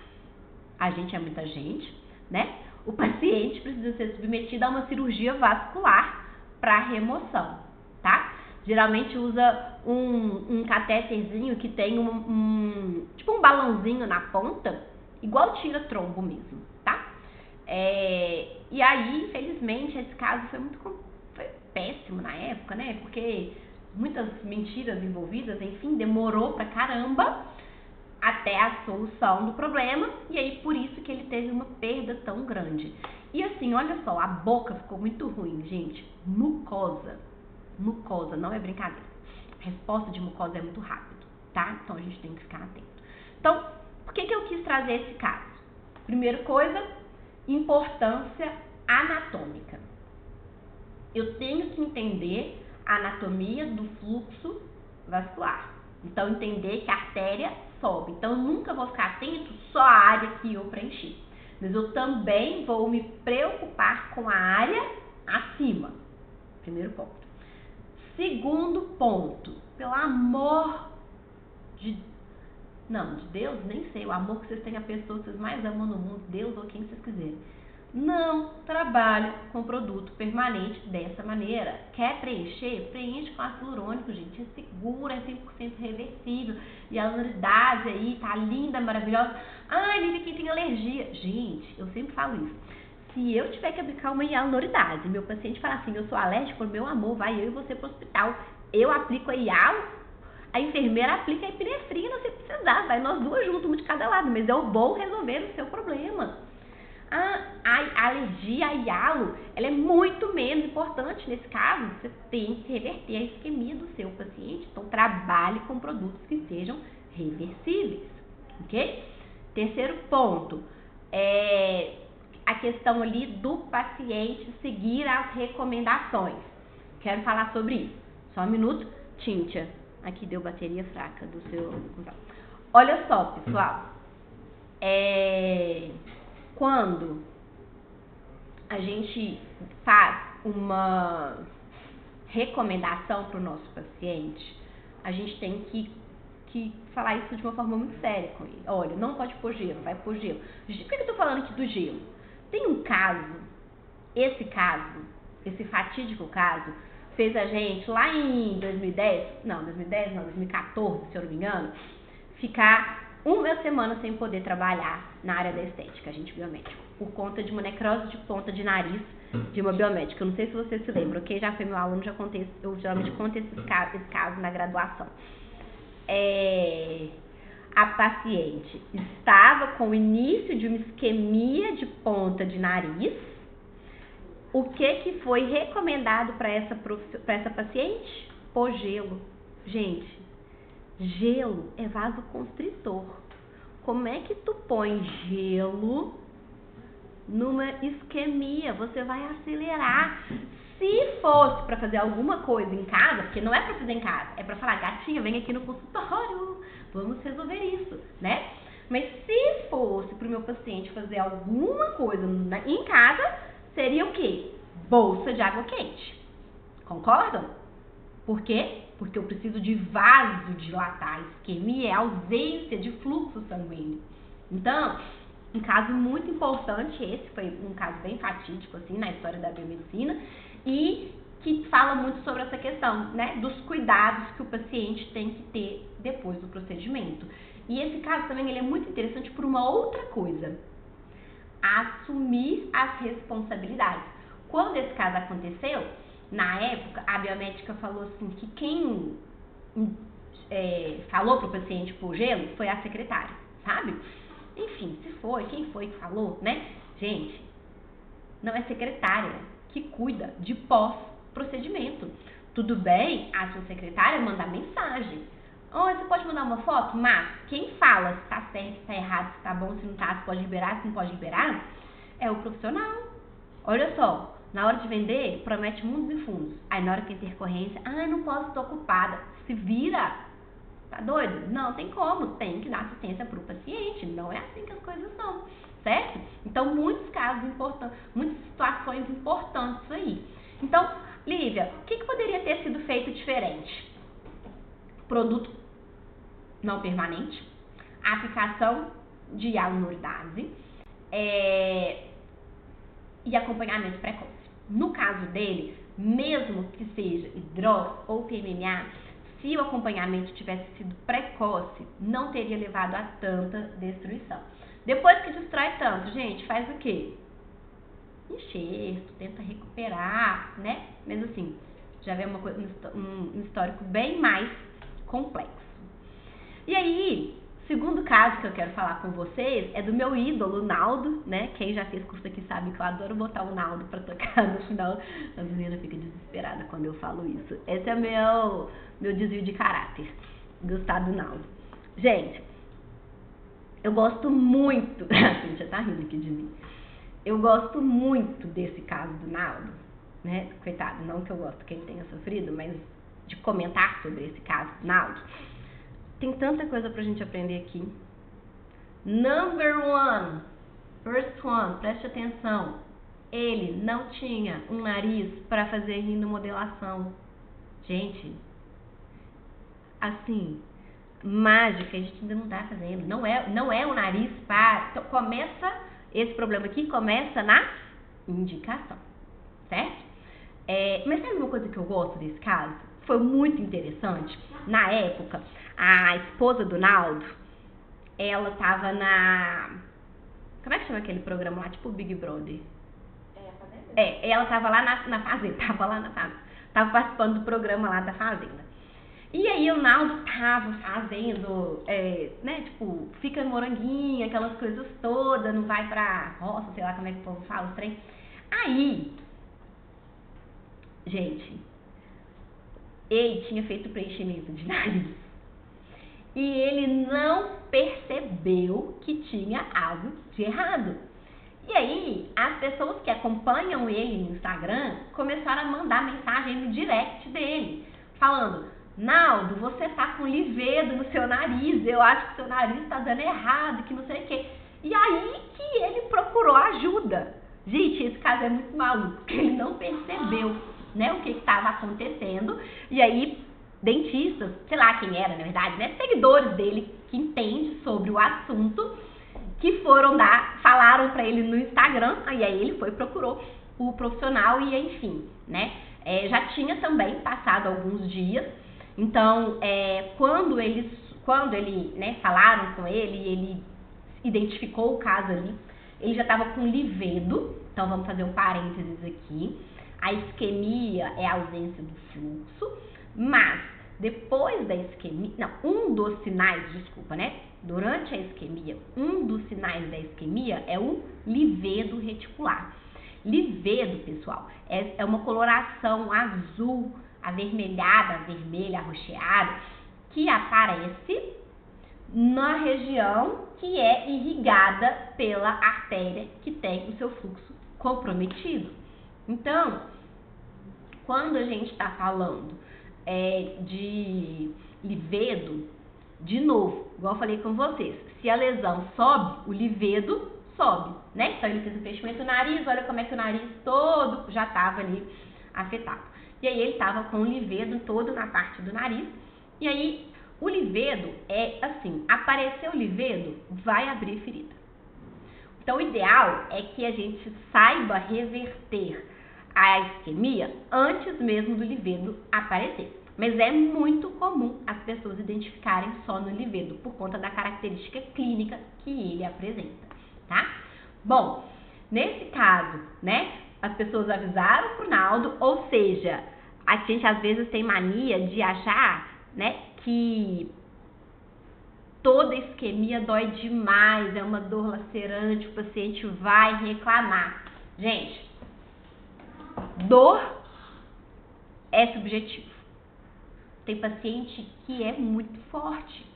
a gente é muita gente, né? O paciente precisa ser submetido a uma cirurgia vascular para remoção, tá? Geralmente usa um catéterzinho que tem tipo um balãozinho na ponta, igual tira trombo mesmo, tá? E aí, infelizmente, esse caso foi péssimo na época, né? Porque muitas mentiras envolvidas, enfim, demorou pra caramba até a solução do problema, e aí por isso que ele teve uma perda tão grande. E assim, olha só, a boca ficou muito ruim, gente. Mucosa, não é brincadeira. A resposta de mucosa é muito rápido, tá? Então a gente tem que ficar atento. Então, por que eu quis trazer esse caso? Primeira coisa, importância anatômica. Eu tenho que entender a anatomia do fluxo vascular. Então, entender que a artéria sobe. Então, eu nunca vou ficar atento só à área que eu preenchi. Mas eu também vou me preocupar com a área acima. Primeiro ponto. Segundo ponto, pelo amor de Deus, nem sei, o amor que vocês têm a pessoa que vocês mais amam no mundo, Deus ou quem vocês quiserem. Não trabalhe com produto permanente dessa maneira. Quer preencher? Preenche com ácido hialurônico, gente. É seguro, é 100% reversível. E a hialuronidase aí tá linda, maravilhosa. Lívia, quem tem alergia? Gente, eu sempre falo isso. Se eu tiver que aplicar uma hialuronidase, meu paciente fala assim, eu sou alérgico, meu amor, vai eu e você pro hospital. Eu aplico a hial, a enfermeira aplica a epinefrina se precisar. Vai nós duas juntos, uma de cada lado. Mas eu vou resolver o seu problema. A alergia a hialo, ela é muito menos importante nesse caso. Você tem que reverter a isquemia do seu paciente. Então, trabalhe com produtos que sejam reversíveis, ok? Terceiro ponto, a questão ali do paciente seguir as recomendações. Quero falar sobre isso. Só um minuto. Cíntia, aqui deu bateria fraca do seu... Olha só, pessoal. Quando a gente faz uma recomendação para o nosso paciente, a gente tem que falar isso de uma forma muito séria com ele. Olha, não pode pôr gelo, vai pôr gelo. Por que eu tô falando aqui do gelo? Tem um caso, esse fatídico caso, fez a gente lá em 2014, se eu não me engano, ficar uma semana sem poder trabalhar na área da estética, agente biomédico, por conta de uma necrose de ponta de nariz de uma biomédica. Eu não sei se você se lembra, quem já foi meu aluno, eu geralmente conto esse caso na graduação. A paciente estava com o início de uma isquemia de ponta de nariz. O que foi recomendado para essa paciente? Pôr gelo. Gente, gelo é vasoconstritor. Como é que tu põe gelo numa isquemia? Você vai acelerar. Se fosse para fazer alguma coisa em casa, porque não é para fazer em casa, é para falar, gatinha, vem aqui no consultório, vamos resolver isso, né? Mas se fosse para o meu paciente fazer alguma coisa em casa, seria o quê? Bolsa de água quente. Concordam? Por quê? Porque eu preciso de vasodilatar. Isquemia é ausência de fluxo sanguíneo. Então, um caso muito importante, esse foi um caso bem fatídico assim na história da biomedicina e que fala muito sobre essa questão, né, dos cuidados que o paciente tem que ter depois do procedimento. E esse caso também ele é muito interessante por uma outra coisa: assumir as responsabilidades. Quando esse caso aconteceu, na época, a biomédica falou assim que quem falou para o paciente pôr gelo foi a secretária, sabe? Enfim, quem foi que falou, né? Gente, não é secretária que cuida de pós-procedimento. Tudo bem a sua secretária mandar mensagem. Você pode mandar uma foto? Mas quem fala se tá certo, se tá errado, se tá bom, se não tá, se pode liberar, se não pode liberar, é o profissional. Olha só, na hora de vender, promete mundos e fundos. Aí na hora que tem intercorrência, não posso, tô ocupada. Se vira. Tá doido? Não tem como, tem que dar assistência pro paciente. Não é assim que as coisas são, certo? Então, muitos casos importantes, muitas situações importantes aí. Então, Lívia, o que poderia ter sido feito diferente? Produto não permanente, aplicação de hialuronidase e acompanhamento precoce. No caso dele, mesmo que seja hidrox ou PMMA, se o acompanhamento tivesse sido precoce, não teria levado a tanta destruição. Depois que destrói tanto, gente, faz o quê? Enxerto, tenta recuperar, né? Mas assim, já vê um histórico bem mais complexo. E aí, segundo caso que eu quero falar com vocês é do meu ídolo, Naldo, né? Quem já fez curso aqui sabe que eu adoro botar o Naldo pra tocar no final. A menina fica desesperada quando eu falo isso. Esse é meu desvio de caráter. Gostar do Naldo. Gente, eu gosto muito... A Cíntia tá rindo aqui de mim. Eu gosto muito desse caso do Naldo, né? Coitado, não que eu gosto que ele tenha sofrido, mas de comentar sobre esse caso do Naldo. Tem tanta coisa pra gente aprender aqui. Number one, first one, preste atenção. Ele não tinha um nariz para fazer rinomodelação. Gente, assim, mágica a gente ainda não tá fazendo. Não é o nariz para... Então, esse problema aqui começa na indicação, certo? Mas sabe uma coisa que eu gosto desse caso? Foi muito interessante. Na época, a esposa do Naldo, ela tava na... Como é que chama aquele programa lá? Tipo Big Brother. Ela tava lá na Fazenda. Tava participando do programa lá da Fazenda. E aí o Naldo tava fazendo, né, tipo, fica moranguinho, aquelas coisas todas, não vai pra roça, sei lá como é que o povo fala, os trem. Aí, gente, ele tinha feito preenchimento de nariz e ele não percebeu que tinha algo de errado. E aí, as pessoas que acompanham ele no Instagram começaram a mandar mensagem no direct dele, falando: Naldo, você tá com livedo no seu nariz, eu acho que seu nariz tá dando errado, que não sei o quê. E aí que ele procurou ajuda. Gente, esse caso é muito maluco, porque ele não percebeu, né, o que estava acontecendo. E aí, dentistas, sei lá quem era, na verdade, né, seguidores dele que entendem sobre o assunto, que foram falaram pra ele no Instagram, aí ele foi, procurou o profissional e enfim, né, já tinha também passado alguns dias. Então, quando ele, né, falaram com ele e ele identificou o caso ali, ele já estava com livedo. Então, vamos fazer um parênteses aqui. A isquemia é a ausência do fluxo, mas depois da isquemia, um dos sinais, durante a isquemia, um dos sinais da isquemia é o livedo reticular. Livedo, pessoal, é uma coloração azul, avermelhada, vermelha, arroxeada, que aparece na região que é irrigada pela artéria que tem o seu fluxo comprometido. Então, quando a gente está falando de livedo, de novo, igual eu falei com vocês, se a lesão sobe, o livedo sobe, né? Então ele fez o fechamento do nariz, olha como é que o nariz todo já estava ali afetado. E aí ele estava com o livedo todo na parte do nariz. E aí o livedo é assim, apareceu o livedo, vai abrir ferida. Então o ideal é que a gente saiba reverter a isquemia antes mesmo do livedo aparecer. Mas é muito comum as pessoas identificarem só no livedo, por conta da característica clínica que ele apresenta, tá? Bom, nesse caso, né, as pessoas avisaram pro Naldo, ou seja, a gente às vezes tem mania de achar, né, que toda isquemia dói demais, é uma dor lacerante, o paciente vai reclamar. Gente, dor é subjetivo. Tem paciente que é muito forte.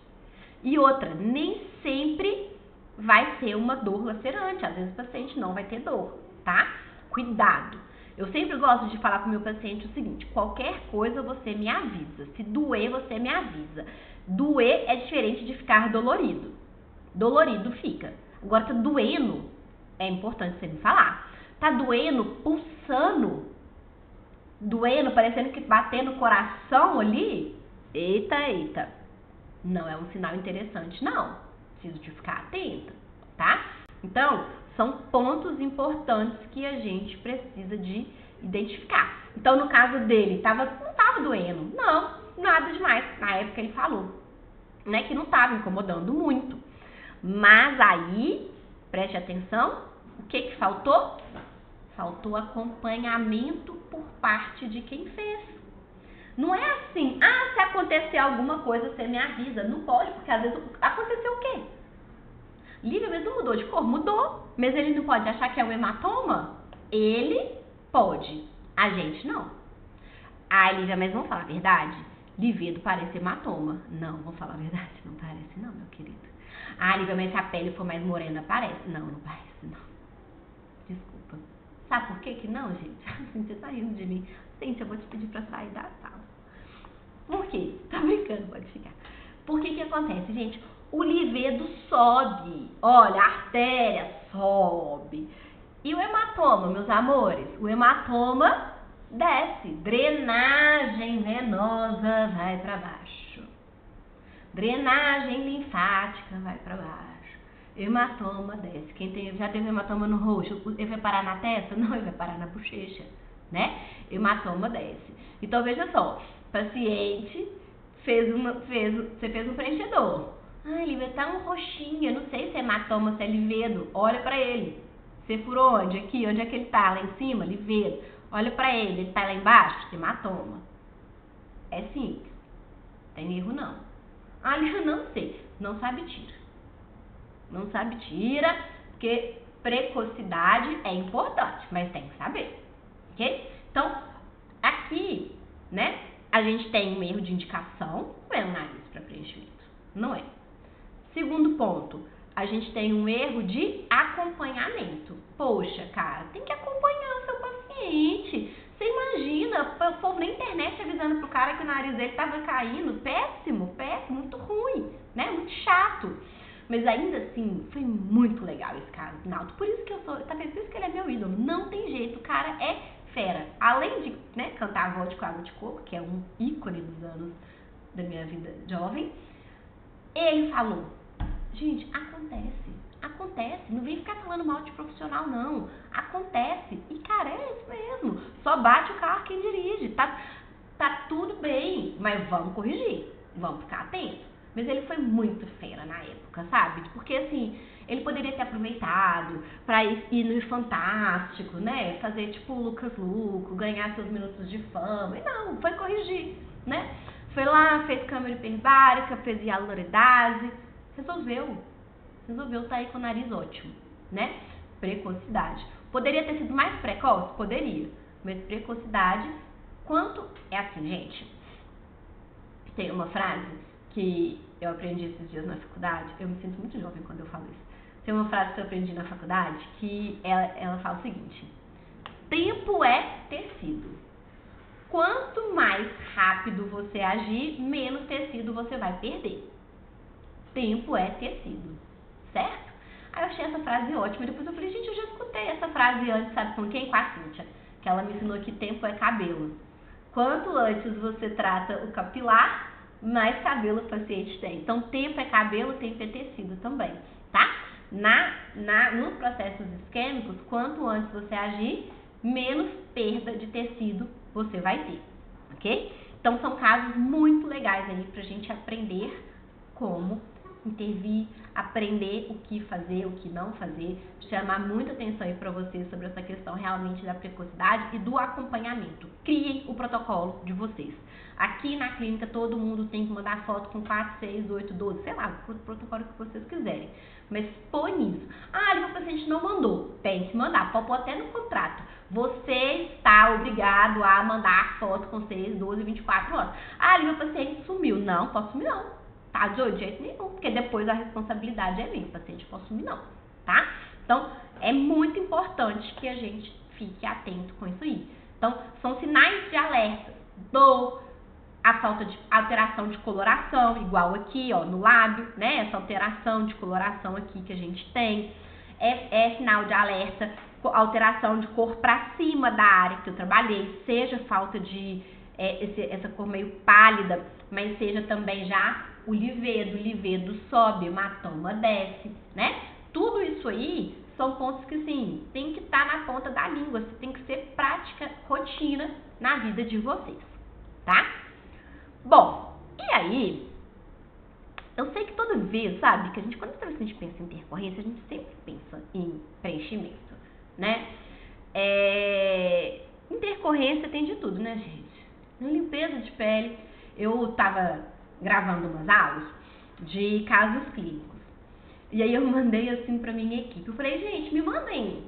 E outra, nem sempre vai ser uma dor lacerante. Às vezes o paciente não vai ter dor, tá? Cuidado. Eu sempre gosto de falar com o meu paciente o seguinte: qualquer coisa você me avisa. Se doer, você me avisa. Doer é diferente de ficar dolorido. Dolorido fica. Agora tá doendo, é importante você me falar. Tá doendo, pulsando, doendo, parecendo que batendo o coração ali. Eita. Não é um sinal interessante, não. Preciso de ficar atenta, tá? Então, são pontos importantes que a gente precisa de identificar. Então, no caso dele, não estava doendo. Não, nada demais. Na época ele falou, né, que não estava incomodando muito. Mas aí, preste atenção, o que faltou? Faltou acompanhamento por parte de quem fez. Não é assim, se acontecer alguma coisa, você me avisa. Não pode, porque às vezes aconteceu o quê? Lívia mesmo mudou de cor? Mudou. Mas ele não pode achar que é um hematoma? Ele pode. A gente não. Lívia, mas vamos falar a verdade? Livedo parece hematoma. Não, vamos falar a verdade. Não parece não, meu querido. Lívia, mas se a pele for mais morena, parece. Não, não parece não. Desculpa. Sabe por que não, gente? Você tá rindo de mim. Gente, eu vou te pedir pra sair da sala. Por quê? Tá brincando, pode ficar. Por que acontece, gente? O livedo sobe. Olha, a artéria sobe. E o hematoma, meus amores? O hematoma desce. Drenagem venosa vai pra baixo. Drenagem linfática vai pra baixo. Hematoma desce. Quem já teve hematoma no rosto, ele vai parar na testa? Não, ele vai parar na bochecha, né? Hematoma desce. Então, veja só. Paciente você fez um preenchedor. Lívia, tá um roxinho, eu não sei se é hematoma, se é livedo. Olha pra ele. Você furou onde? Aqui, onde é que ele tá? Lá em cima? Livedo. Olha pra ele tá lá embaixo? Hematoma. É simples. Tem erro não. Ah, eu não sei. Não sabe, tira. Não sabe, tira, porque precocidade é importante, mas tem que saber, ok? Então, aqui, né, a gente tem um erro de indicação, não é um nariz para preenchimento, não é. Segundo ponto, a gente tem um erro de acompanhamento. Poxa, cara, tem que acompanhar o seu paciente. Você imagina, o povo na internet avisando pro cara que o nariz dele tava caindo. Péssimo, péssimo, muito ruim, né? Muito chato. Mas ainda assim, foi muito legal esse caso, Naldo. Por isso que tá vendo? Por isso que ele é meu ídolo. Não tem jeito, o cara é fera. Além de, né, cantar a voz com água de coco, que é um ícone dos anos da minha vida jovem, ele falou, gente, acontece, não vem ficar falando mal de profissional não, acontece, e cara, é isso mesmo, só bate o carro quem dirige, tá tudo bem, mas vamos corrigir, vamos ficar atentos. Mas ele foi muito fera na época, sabe? Porque assim, ele poderia ter aproveitado pra ir no Fantástico, né? Fazer tipo o Lucas Luco, ganhar seus minutos de fama. E não, foi corrigir, né? Foi lá, fez câmera hiperbárica, fez hialuronidase, resolveu tá aí com o nariz ótimo, né? Precocidade. Poderia ter sido mais precoce? Poderia. Mas precocidade, quanto... É assim, gente. Tem uma frase que eu aprendi esses dias na faculdade, eu me sinto muito jovem quando eu falo isso. Tem uma frase que eu aprendi na faculdade que ela fala o seguinte: tempo é tecido. Quanto mais rápido você agir, menos tecido você vai perder. Tempo é tecido, certo? Aí eu achei essa frase ótima, depois eu falei, gente, eu já escutei essa frase antes, sabe com quem? Com a Cíntia, que ela me ensinou que tempo é cabelo. Quanto antes você trata o capilar, mais cabelo o paciente tem. Então, tempo é cabelo, tempo é tecido também, tá? Nos processos isquêmicos, quanto antes você agir, menos perda de tecido você vai ter, ok? Então, são casos muito legais aí pra gente aprender como intervir, aprender o que fazer, o que não fazer, chamar muita atenção aí para vocês sobre essa questão realmente da precocidade e do acompanhamento. Criem o protocolo de vocês. Aqui na clínica todo mundo tem que mandar foto com 4, 6, 8, 12, sei lá, o protocolo que vocês quiserem. Mas põe isso. Ah, o paciente não mandou. Tem que mandar, pode pôr até no contrato. Você está obrigado a mandar foto com 6, 12, 24 horas. Ah, meu paciente sumiu. Não, posso sumir não. Tá, de jeito nenhum, porque depois a responsabilidade é minha, o paciente pode sumir não, tá? Então, é muito importante que a gente fique atento com isso aí. Então, são sinais de alerta a falta de alteração de coloração, igual aqui, ó, no lábio, né? Essa alteração de coloração aqui que a gente tem. É sinal de alerta, alteração de cor pra cima da área que eu trabalhei, seja falta de essa cor meio pálida, mas seja também já o livedo sobe, o hematoma desce, né? Tudo isso aí são pontos que, assim, tem que estar na ponta da língua, tem que ser prática, rotina na vida de vocês, tá? Bom, e aí, eu sei que toda vez, sabe, que quando a gente pensa em intercorrência, a gente sempre pensa em preenchimento, né? Intercorrência tem de tudo, né, gente? Na limpeza de pele, eu tava gravando umas aulas de casos clínicos. E aí eu mandei assim pra minha equipe. Eu falei, gente, me mandem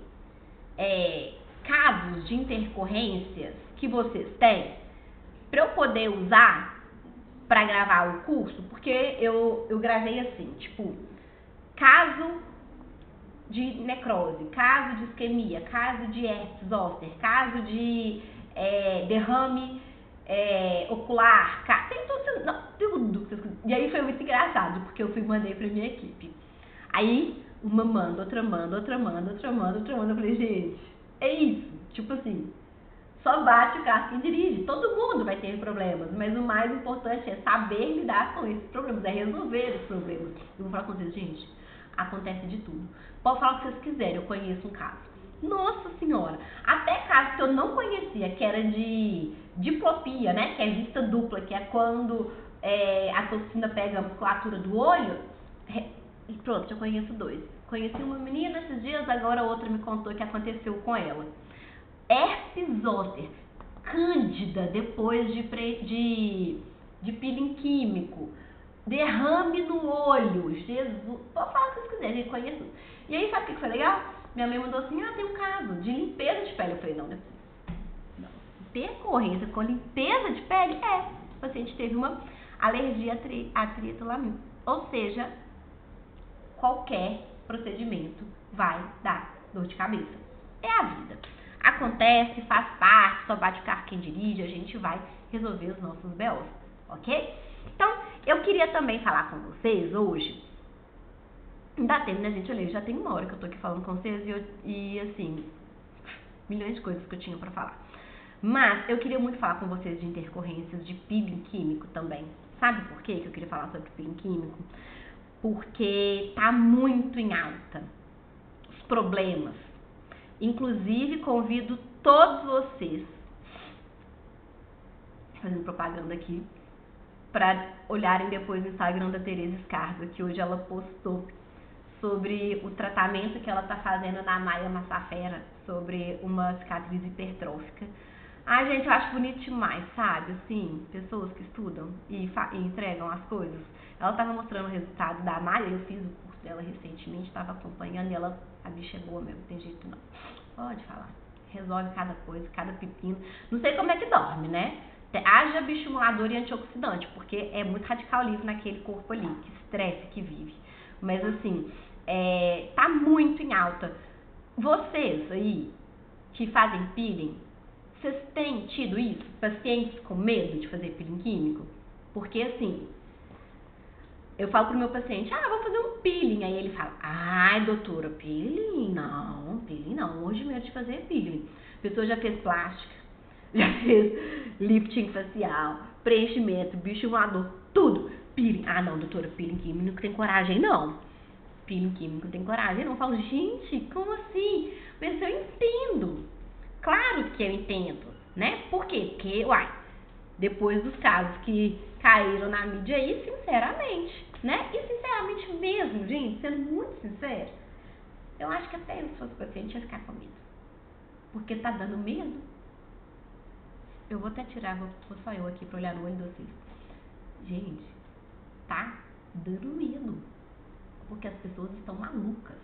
casos de intercorrências que vocês têm pra eu poder usar pra gravar o curso, porque eu gravei assim, tipo, caso de necrose, caso de isquemia, caso de herpes zoster, caso de derrame ocular, tem tudo. E aí foi muito engraçado, porque eu mandei pra minha equipe. Aí uma manda, outra manda. Eu falei, gente, é isso. Tipo assim, só bate o carro quem dirige. Todo mundo vai ter problemas, mas o mais importante é saber lidar com esses problemas, é resolver os problemas. Eu vou falar com vocês, gente, acontece de tudo. Pode falar o que vocês quiserem, eu conheço um caso. Nossa senhora, até casos que eu não conhecia, que era de diplopia, né, que é vista dupla, que é quando a toxina pega a musculatura do olho, e pronto, já conheço 2. Conheci uma menina esses dias, agora outra me contou que aconteceu com ela. Herpes zoster, cândida, depois de de peeling químico, derrame no olho, Jesus, pode falar o que vocês quiserem, eu conheço. E aí, sabe o que foi legal? Minha mãe mandou assim, tem um caso de limpeza de pele. Eu falei, não é possível. Não. Intercorrência com limpeza de pele? O paciente teve uma alergia a trietulamina. Ou seja, qualquer procedimento vai dar dor de cabeça. É a vida. Acontece, faz parte, só bate o carro quem dirige, a gente vai resolver os nossos BOs, ok? Então, eu queria também falar com vocês hoje, ainda tempo, né, gente? Olha, já tem 1 hora que eu tô aqui falando com vocês e assim, milhões de coisas que eu tinha pra falar. Mas eu queria muito falar com vocês de intercorrências de peeling químico também. Sabe por quê que eu queria falar sobre peeling químico? Porque tá muito em alta os problemas. Inclusive, convido todos vocês, fazendo propaganda aqui, para olharem depois no Instagram da Tereza Escarza, que hoje ela postou sobre o tratamento que ela tá fazendo na Maia Massafera, sobre uma cicatriz hipertrófica. Gente, eu acho bonito demais, sabe? Assim, pessoas que estudam e entregam as coisas. Ela tava mostrando o resultado da Maia, eu fiz o curso dela recentemente, tava acompanhando e a bicha é boa mesmo, não tem jeito não. Pode falar. Resolve cada coisa, cada pepino. Não sei como é que dorme, né? Haja bioestimulador e antioxidante, porque é muito radical livre naquele corpo ali, que estresse que vive. Mas assim, tá muito em alta. Vocês aí, que fazem peeling, vocês têm tido isso? Pacientes com medo de fazer peeling químico? Porque assim, eu falo pro meu paciente, vou fazer um peeling. Aí ele fala, doutora, peeling não, hoje medo de fazer peeling. A pessoa já fez plástica, já fez lifting facial, preenchimento, bioestimulador, tudo. Peeling, não, doutora, peeling químico não tem coragem não. Peeling químico não tem coragem não. Eu falo, gente, como assim? Mas eu entendo. Claro que eu entendo, né? Por quê? Porque, depois dos casos que caíram na mídia aí, sinceramente, né? E sinceramente mesmo, gente, sendo muito sincero, eu acho que até eu, se fosse paciente, ia ficar com medo. Porque tá dando medo. Eu vou até tirar, vou só eu aqui pra olhar no olho de vocês. Gente, tá dando medo. Porque as pessoas estão malucas.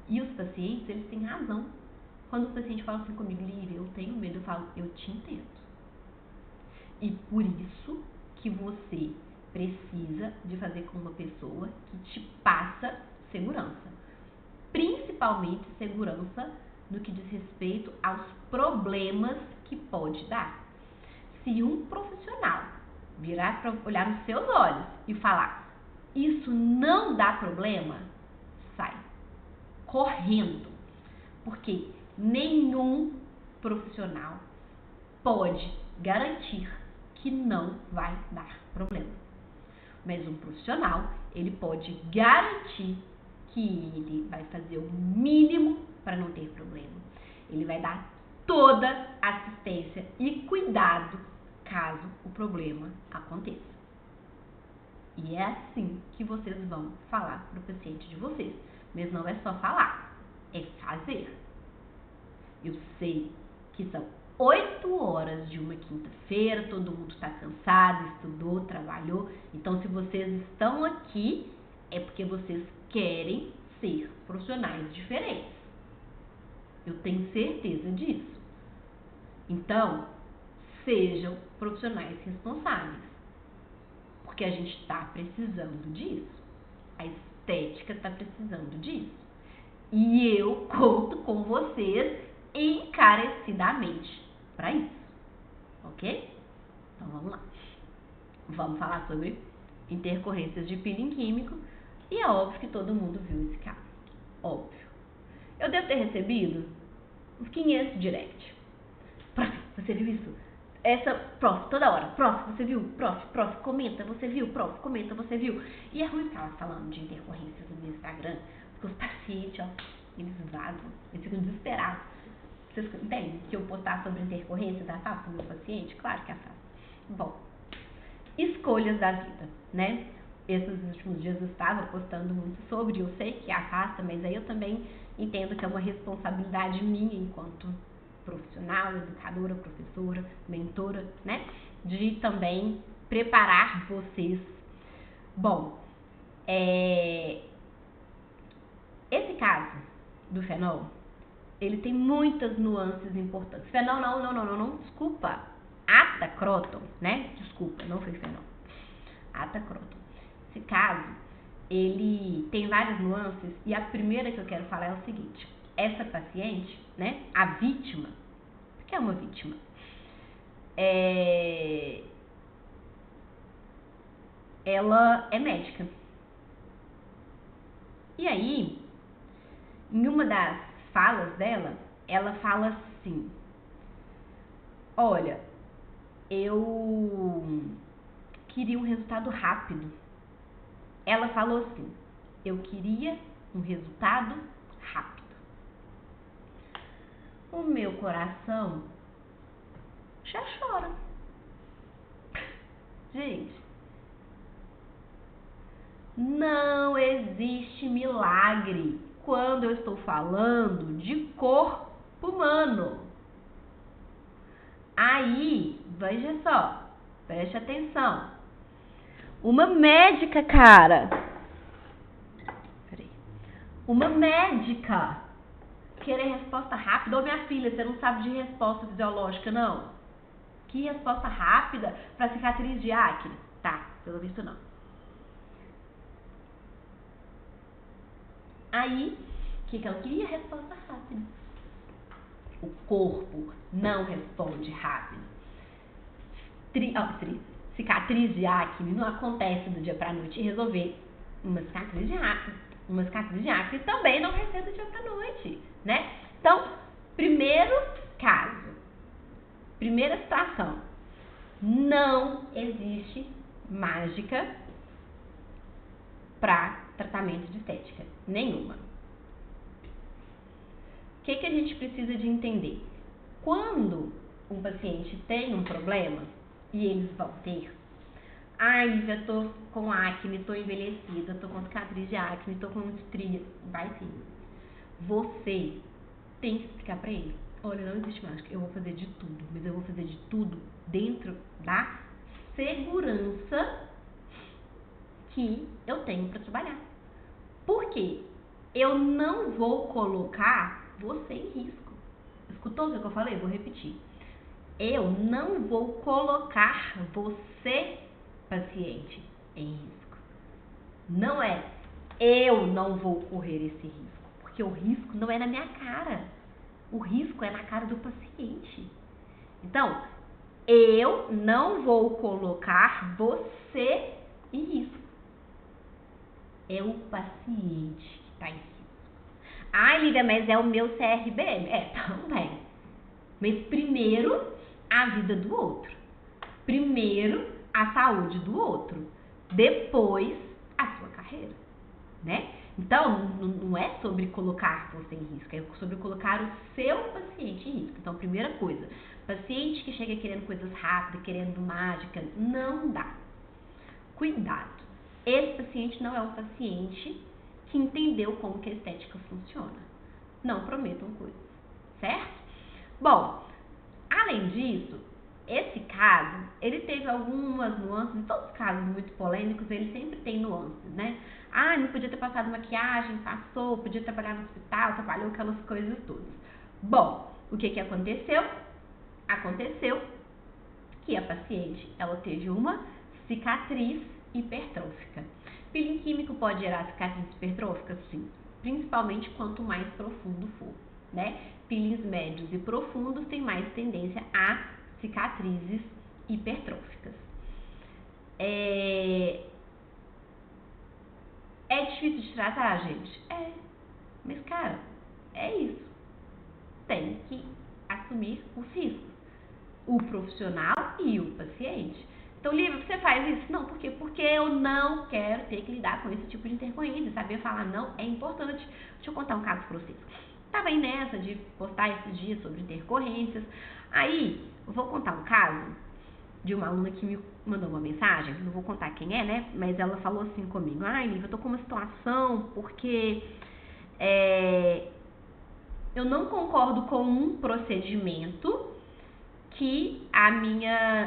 E os pacientes, eles têm razão. Quando o paciente fala assim comigo, Lívia, eu tenho medo, eu falo, eu te entendo. E por isso que você precisa de fazer com uma pessoa que te passa segurança. Principalmente segurança no que diz respeito aos problemas que pode dar. Se um profissional virar para olhar nos seus olhos e falar, isso não dá problema, sai correndo. Porque nenhum profissional pode garantir que não vai dar problema. Mas um profissional, ele pode garantir que ele vai fazer o mínimo para não ter problema. Ele vai dar toda assistência e cuidado caso o problema aconteça. E é assim que vocês vão falar para o paciente de vocês. Mas não é só falar, é fazer. Eu sei que são 8 horas de uma quinta-feira, todo mundo está cansado, estudou, trabalhou. Então, se vocês estão aqui, é porque vocês querem ser profissionais diferentes. Eu tenho certeza disso. Então, sejam profissionais responsáveis. Porque a gente está precisando disso. A estética está precisando disso. E eu conto com vocês encarecidamente para isso, ok? Então vamos lá. Vamos falar sobre intercorrências de peeling químico e é óbvio que todo mundo viu esse caso. Óbvio. Eu devo ter recebido uns 500 direct. Prof, você viu isso? Prof, toda hora. Prof, você viu? Prof, comenta, você viu? Prof, comenta, você viu? E é ruim ficar falando de intercorrências no meu Instagram, porque os pacientes, eles vazam, eles ficam desesperados. Vocês entendem que eu postar sobre intercorrência da FAP pro meu paciente? Claro que é fácil. Bom, escolhas da vida, né? Esses últimos dias eu estava postando muito sobre, eu sei que afasta, mas aí eu também entendo que é uma responsabilidade minha enquanto profissional, educadora, professora, mentora, né? de também preparar vocês. Bom, esse caso do fenol, ele tem muitas nuances importantes. Fenol não, desculpa. Atacroton, né? Desculpa, não foi fenol. Atacroton. Esse caso, ele tem várias nuances e a primeira que eu quero falar é o seguinte. Essa paciente, né? A vítima, porque é uma vítima, ela é médica. E aí, em uma das falas dela, ela fala assim: olha, eu queria um resultado rápido. Ela falou assim: eu queria um resultado rápido. O meu coração já chora. Gente, não existe milagre quando eu estou falando de corpo humano. Aí, veja só, preste atenção. Uma médica, cara. Uma médica querer resposta rápida. Ô, minha filha, você não sabe de resposta fisiológica, não? Que resposta rápida para cicatriz de acne? Tá, pelo visto não. Aí, o que ela queria? Resposta rápida. O corpo não responde rápido. Cicatriz de acne não acontece do dia pra noite e resolver. Uma cicatriz de acne também não recebe do dia pra noite, né? Então, primeiro caso, primeira situação, não existe mágica para tratamento de estética, nenhuma. O que a gente precisa de entender? Quando um paciente tem um problema, e eles vão ter, ai, já tô com acne, tô envelhecida, tô com cicatriz de acne, tô com estria, vai ter. Você tem que explicar pra ele: olha, não existe mágica, eu vou fazer de tudo, mas eu vou fazer de tudo dentro da segurança que eu tenho para trabalhar. Por quê? Eu não vou colocar você em risco. Escutou o que eu falei? Vou repetir. Eu não vou colocar você, paciente, em risco. Não é eu não vou correr esse risco, porque o risco não é na minha cara. O risco é na cara do paciente. Então, eu não vou colocar você em risco. É o paciente que está em risco. Ai, Lívia, mas é o meu CRBM. Também. Mas primeiro, a vida do outro. Primeiro, a saúde do outro. Depois, a sua carreira, né? Então, não é sobre colocar você em risco, é sobre colocar o seu paciente em risco. Então, primeira coisa, paciente que chega querendo coisas rápidas, querendo mágica, não dá. Cuidado. Esse paciente não é um paciente que entendeu como que a estética funciona. Não prometam coisas, certo? Bom, além disso, esse caso, ele teve algumas nuances, em todos os casos muito polêmicos, ele sempre tem nuances, né? Ah, não podia ter passado maquiagem, passou, podia trabalhar no hospital, trabalhou aquelas coisas todas. Bom, o que aconteceu? Aconteceu que a paciente, ela teve uma cicatriz hipertrófica. Peeling químico pode gerar cicatriz hipertrófica? Sim, principalmente quanto mais profundo for, né? Peelings médios e profundos têm mais tendência a cicatrizes hipertróficas. É difícil de tratar, gente? Mas, cara, é isso. Tem que assumir os riscos. O profissional e o paciente. Então, Lívia, você faz isso? Não, por quê? Porque eu não quero ter que lidar com esse tipo de intercorrência. Saber falar não é importante. Deixa eu contar um caso pra vocês. Tava aí nessa de postar esses dias sobre intercorrências. Aí, eu vou contar um caso de uma aluna que me mandou uma mensagem. Não vou contar quem é, né? Mas ela falou assim comigo: ai, Lívia, eu tô com uma situação porque eu não concordo com um procedimento que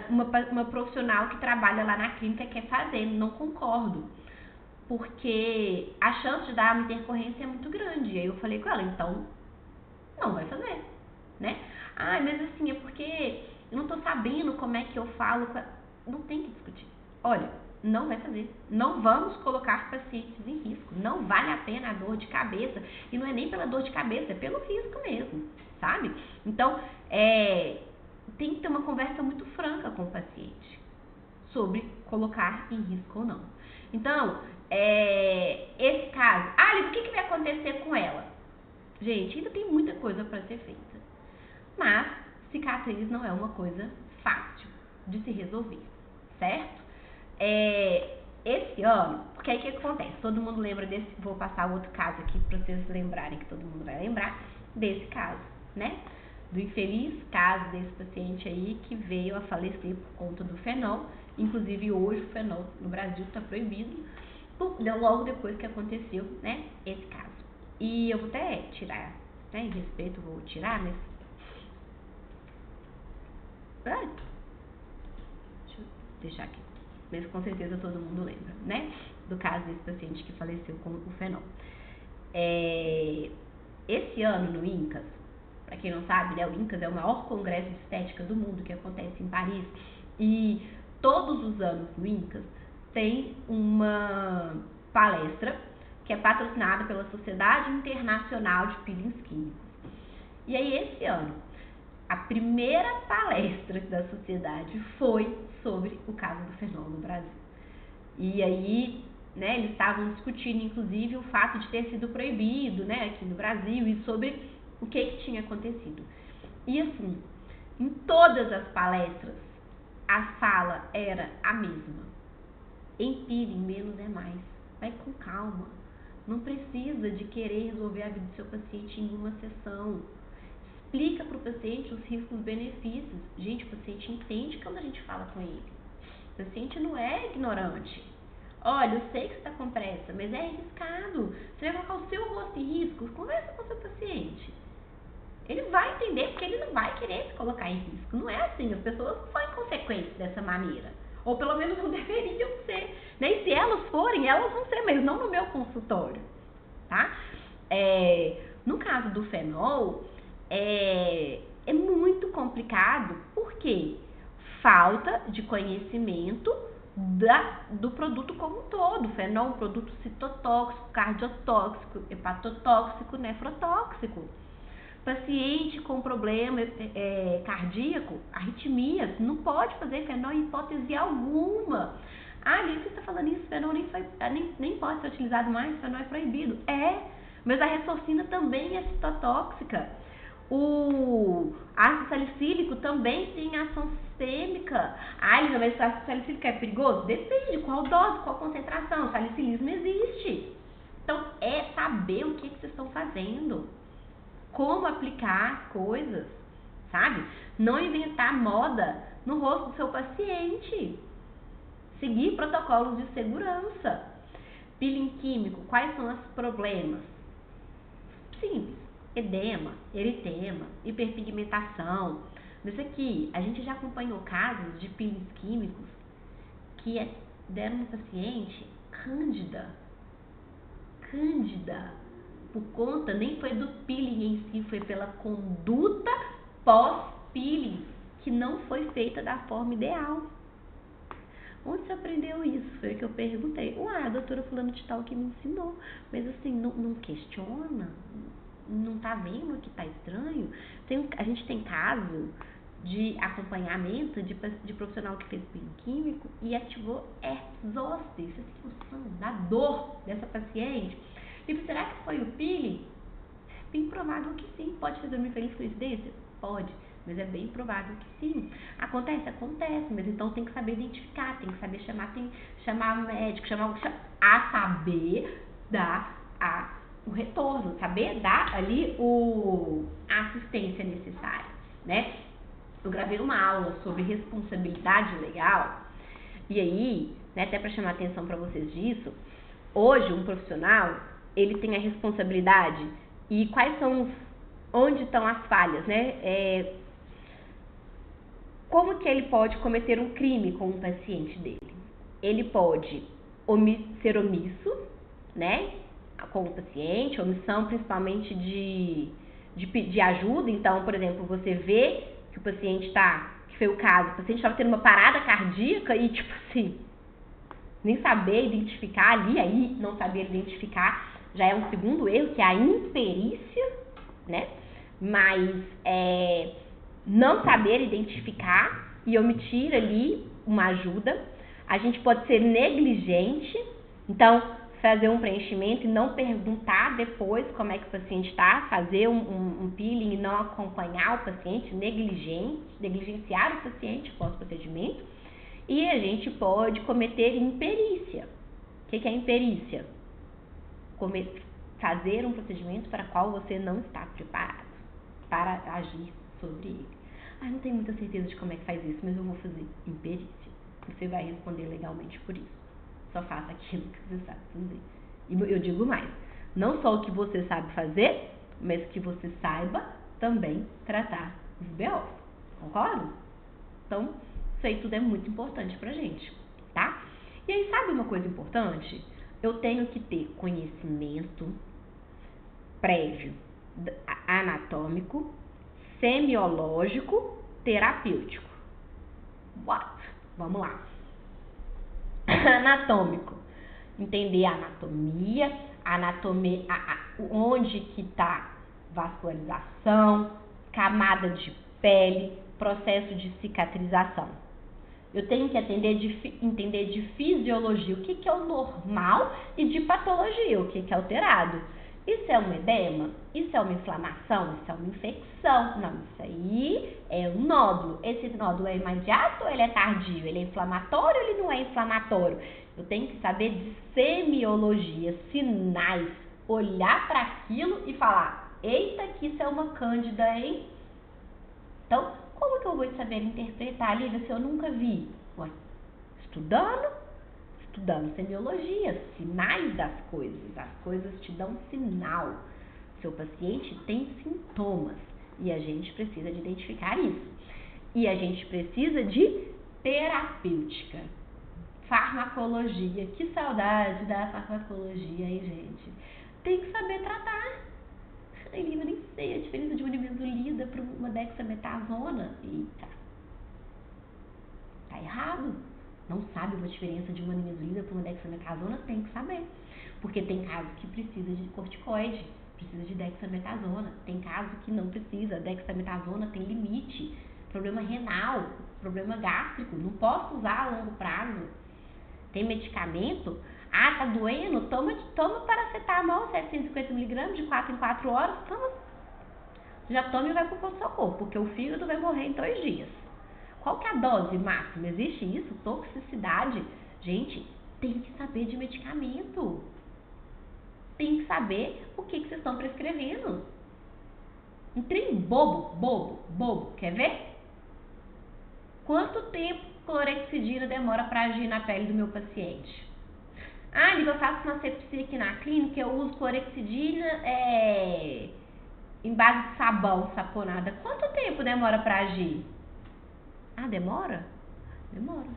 uma profissional que trabalha lá na clínica quer fazer. Não concordo, porque a chance de dar uma intercorrência é muito grande. E aí eu falei com ela, então não vai fazer, né? Ah, mas assim, é porque eu não tô sabendo como é que eu falo com ela. Não tem que discutir. Olha, não vai fazer. Não vamos colocar pacientes em risco. Não vale a pena a dor de cabeça. E não é nem pela dor de cabeça, é pelo risco mesmo, sabe? Então, tem que ter uma conversa muito franca com o paciente sobre colocar em risco ou não. Então, esse caso, Alice, o que vai acontecer com ela? Gente, ainda tem muita coisa para ser feita. Mas, cicatriz não é uma coisa fácil de se resolver, certo? Esse ano, porque aí o que acontece? Todo mundo lembra desse, vou passar outro caso aqui para vocês lembrarem, que todo mundo vai lembrar desse caso, né? Do infeliz caso desse paciente aí que veio a falecer por conta do fenol. Inclusive hoje o fenol no Brasil está proibido, logo depois que aconteceu, né, esse caso. E eu vou até tirar, né, em respeito, vou tirar, mas... deixa eu deixar aqui. Mas com certeza todo mundo lembra, né, do caso desse paciente que faleceu com o fenol. Esse ano no INCAS, para quem não sabe, né, o INCAS é o maior congresso de estética do mundo que acontece em Paris. E todos os anos no INCAS tem uma palestra que é patrocinada pela Sociedade Internacional de Peelings Químicos. E aí esse ano, a primeira palestra da sociedade foi sobre o caso do fenol no Brasil. E aí, né, eles estavam discutindo inclusive o fato de ter sido proibido, né, aqui no Brasil, e sobre o que tinha acontecido. E assim, em todas as palestras, a fala era a mesma. Em peeling, menos é mais. Vai com calma. Não precisa de querer resolver a vida do seu paciente em uma sessão. Explica para o paciente os riscos e benefícios. Gente, o paciente entende quando a gente fala com ele. O paciente não é ignorante. Olha, eu sei que você está com pressa, mas é arriscado. Você vai colocar o seu rosto em risco. Conversa com o seu paciente. Ele vai entender, porque ele não vai querer se colocar em risco. Não é assim, as pessoas não são inconsequentes dessa maneira. Ou pelo menos não deveriam ser. Né? E se elas forem, elas vão ser, mas não no meu consultório. Tá? No caso do fenol, é muito complicado, porque falta de conhecimento do produto como um todo. O fenol é um produto citotóxico, cardiotóxico, hepatotóxico, nefrotóxico. Paciente com problema cardíaco, arritmias, não pode fazer fenol em hipótese alguma. Ah, Alice, você está falando isso, fenol nem pode ser utilizado mais, fenol é proibido. Mas a ressorcina também é citotóxica. O ácido salicílico também tem ação sistêmica. Ah, Alice, mas o ácido salicílico é perigoso? Depende, qual dose, qual concentração. O salicilismo existe. Então, é saber o que vocês estão fazendo. Como aplicar as coisas, sabe? Não inventar moda no rosto do seu paciente. Seguir protocolos de segurança. Peeling químico, quais são os problemas? Simples. Edema, eritema, hiperpigmentação. Mas aqui, a gente já acompanhou casos de peelings químicos que deram no paciente cândida. Por conta, nem foi do peeling em si, foi pela conduta pós-peeling, que não foi feita da forma ideal. Onde você aprendeu isso? Foi o que eu perguntei. A doutora fulano de tal que me ensinou. Mas assim, não questiona? Não tá vendo que tá estranho? A gente tem caso de acompanhamento de profissional que fez peeling químico e ativou herpes zoster. Você tem noção da dor dessa paciente? E será que foi o peeling? Bem provável que sim. Pode fazer uma infeliz coincidência? Pode, mas é bem provável que sim. Acontece, mas então tem que saber identificar, tem que saber chamar o médico, a saber dar o retorno, saber dar ali a assistência necessária, né? Eu gravei uma aula sobre responsabilidade legal, e aí, né, até para chamar a atenção para vocês disso, hoje um profissional, ele tem a responsabilidade e onde estão as falhas, né? como que ele pode cometer um crime com o paciente dele? Ele pode ser omisso, né, com o paciente, omissão principalmente de pedir ajuda. Então, por exemplo, você vê que o paciente que foi o caso, o paciente estava tendo uma parada cardíaca e, tipo assim, nem saber identificar ali, aí não saber identificar já é um segundo erro, que é a imperícia, né? Mas não saber identificar e omitir ali uma ajuda. A gente pode ser negligente, então fazer um preenchimento e não perguntar depois como é que o paciente está, fazer um peeling e não acompanhar o paciente, negligenciar o paciente pós-procedimento. E a gente pode cometer imperícia. O que é imperícia? Fazer um procedimento para o qual você não está preparado para agir sobre ele. Não tenho muita certeza de como é que faz isso, mas eu vou fazer imperícia. Você vai responder legalmente por isso. Só faça aquilo que você sabe fazer. E eu digo mais, não só o que você sabe fazer, mas que você saiba também tratar os BOs. Concorda? Então, isso aí tudo é muito importante pra gente, tá? E aí, sabe uma coisa importante? Eu tenho que ter conhecimento prévio anatômico, semiológico, terapêutico. What? Vamos lá. Anatômico. Entender a anatomia, onde que está vascularização, camada de pele, processo de cicatrização. Eu tenho que entender de fisiologia, o que é o normal, e de patologia, o que é alterado. Isso é um edema? Isso é uma inflamação? Isso é uma infecção? Não, isso aí é um nódulo. Esse nódulo é imediato ou ele é tardio? Ele é inflamatório ou ele não é inflamatório? Eu tenho que saber de semiologia, sinais, olhar para aquilo e falar, eita, que isso é uma cândida, hein? Então, como que eu vou saber interpretar, Lívia, se eu nunca vi? Ué, estudando semiologia, sinais das coisas. As coisas te dão sinal. Seu paciente tem sintomas e a gente precisa de identificar isso. E a gente precisa de terapêutica. Farmacologia. Que saudade da farmacologia, hein, gente? Tem que saber tratar. Ai, Lívia, nem sei a diferença de uma nimesulida para uma dexametasona. Eita. Tá errado. Não sabe uma diferença de uma nimesulida para uma dexametasona? Tem que saber. Porque tem caso que precisa de corticoide, precisa de dexametasona. Tem caso que não precisa. Dexametasona tem limite. Problema renal, problema gástrico. Não posso usar a longo prazo. Tem medicamento. Tá doendo? Toma paracetamol, 750mg de 4 em 4 horas. Toma. Já toma e vai pro pronto-socorro, porque o fígado vai morrer em 2 dias. Qual que é a dose máxima? Existe isso? Toxicidade? Gente, tem que saber de medicamento. Tem que saber o que vocês estão prescrevendo. Um trem bobo. Quer ver? Quanto tempo clorexidina demora para agir na pele do meu paciente? Lívia, eu faço uma sepsia aqui na clínica, eu uso clorexidina em base de sabão, saponada. Quanto tempo demora para agir? Demora? Demora.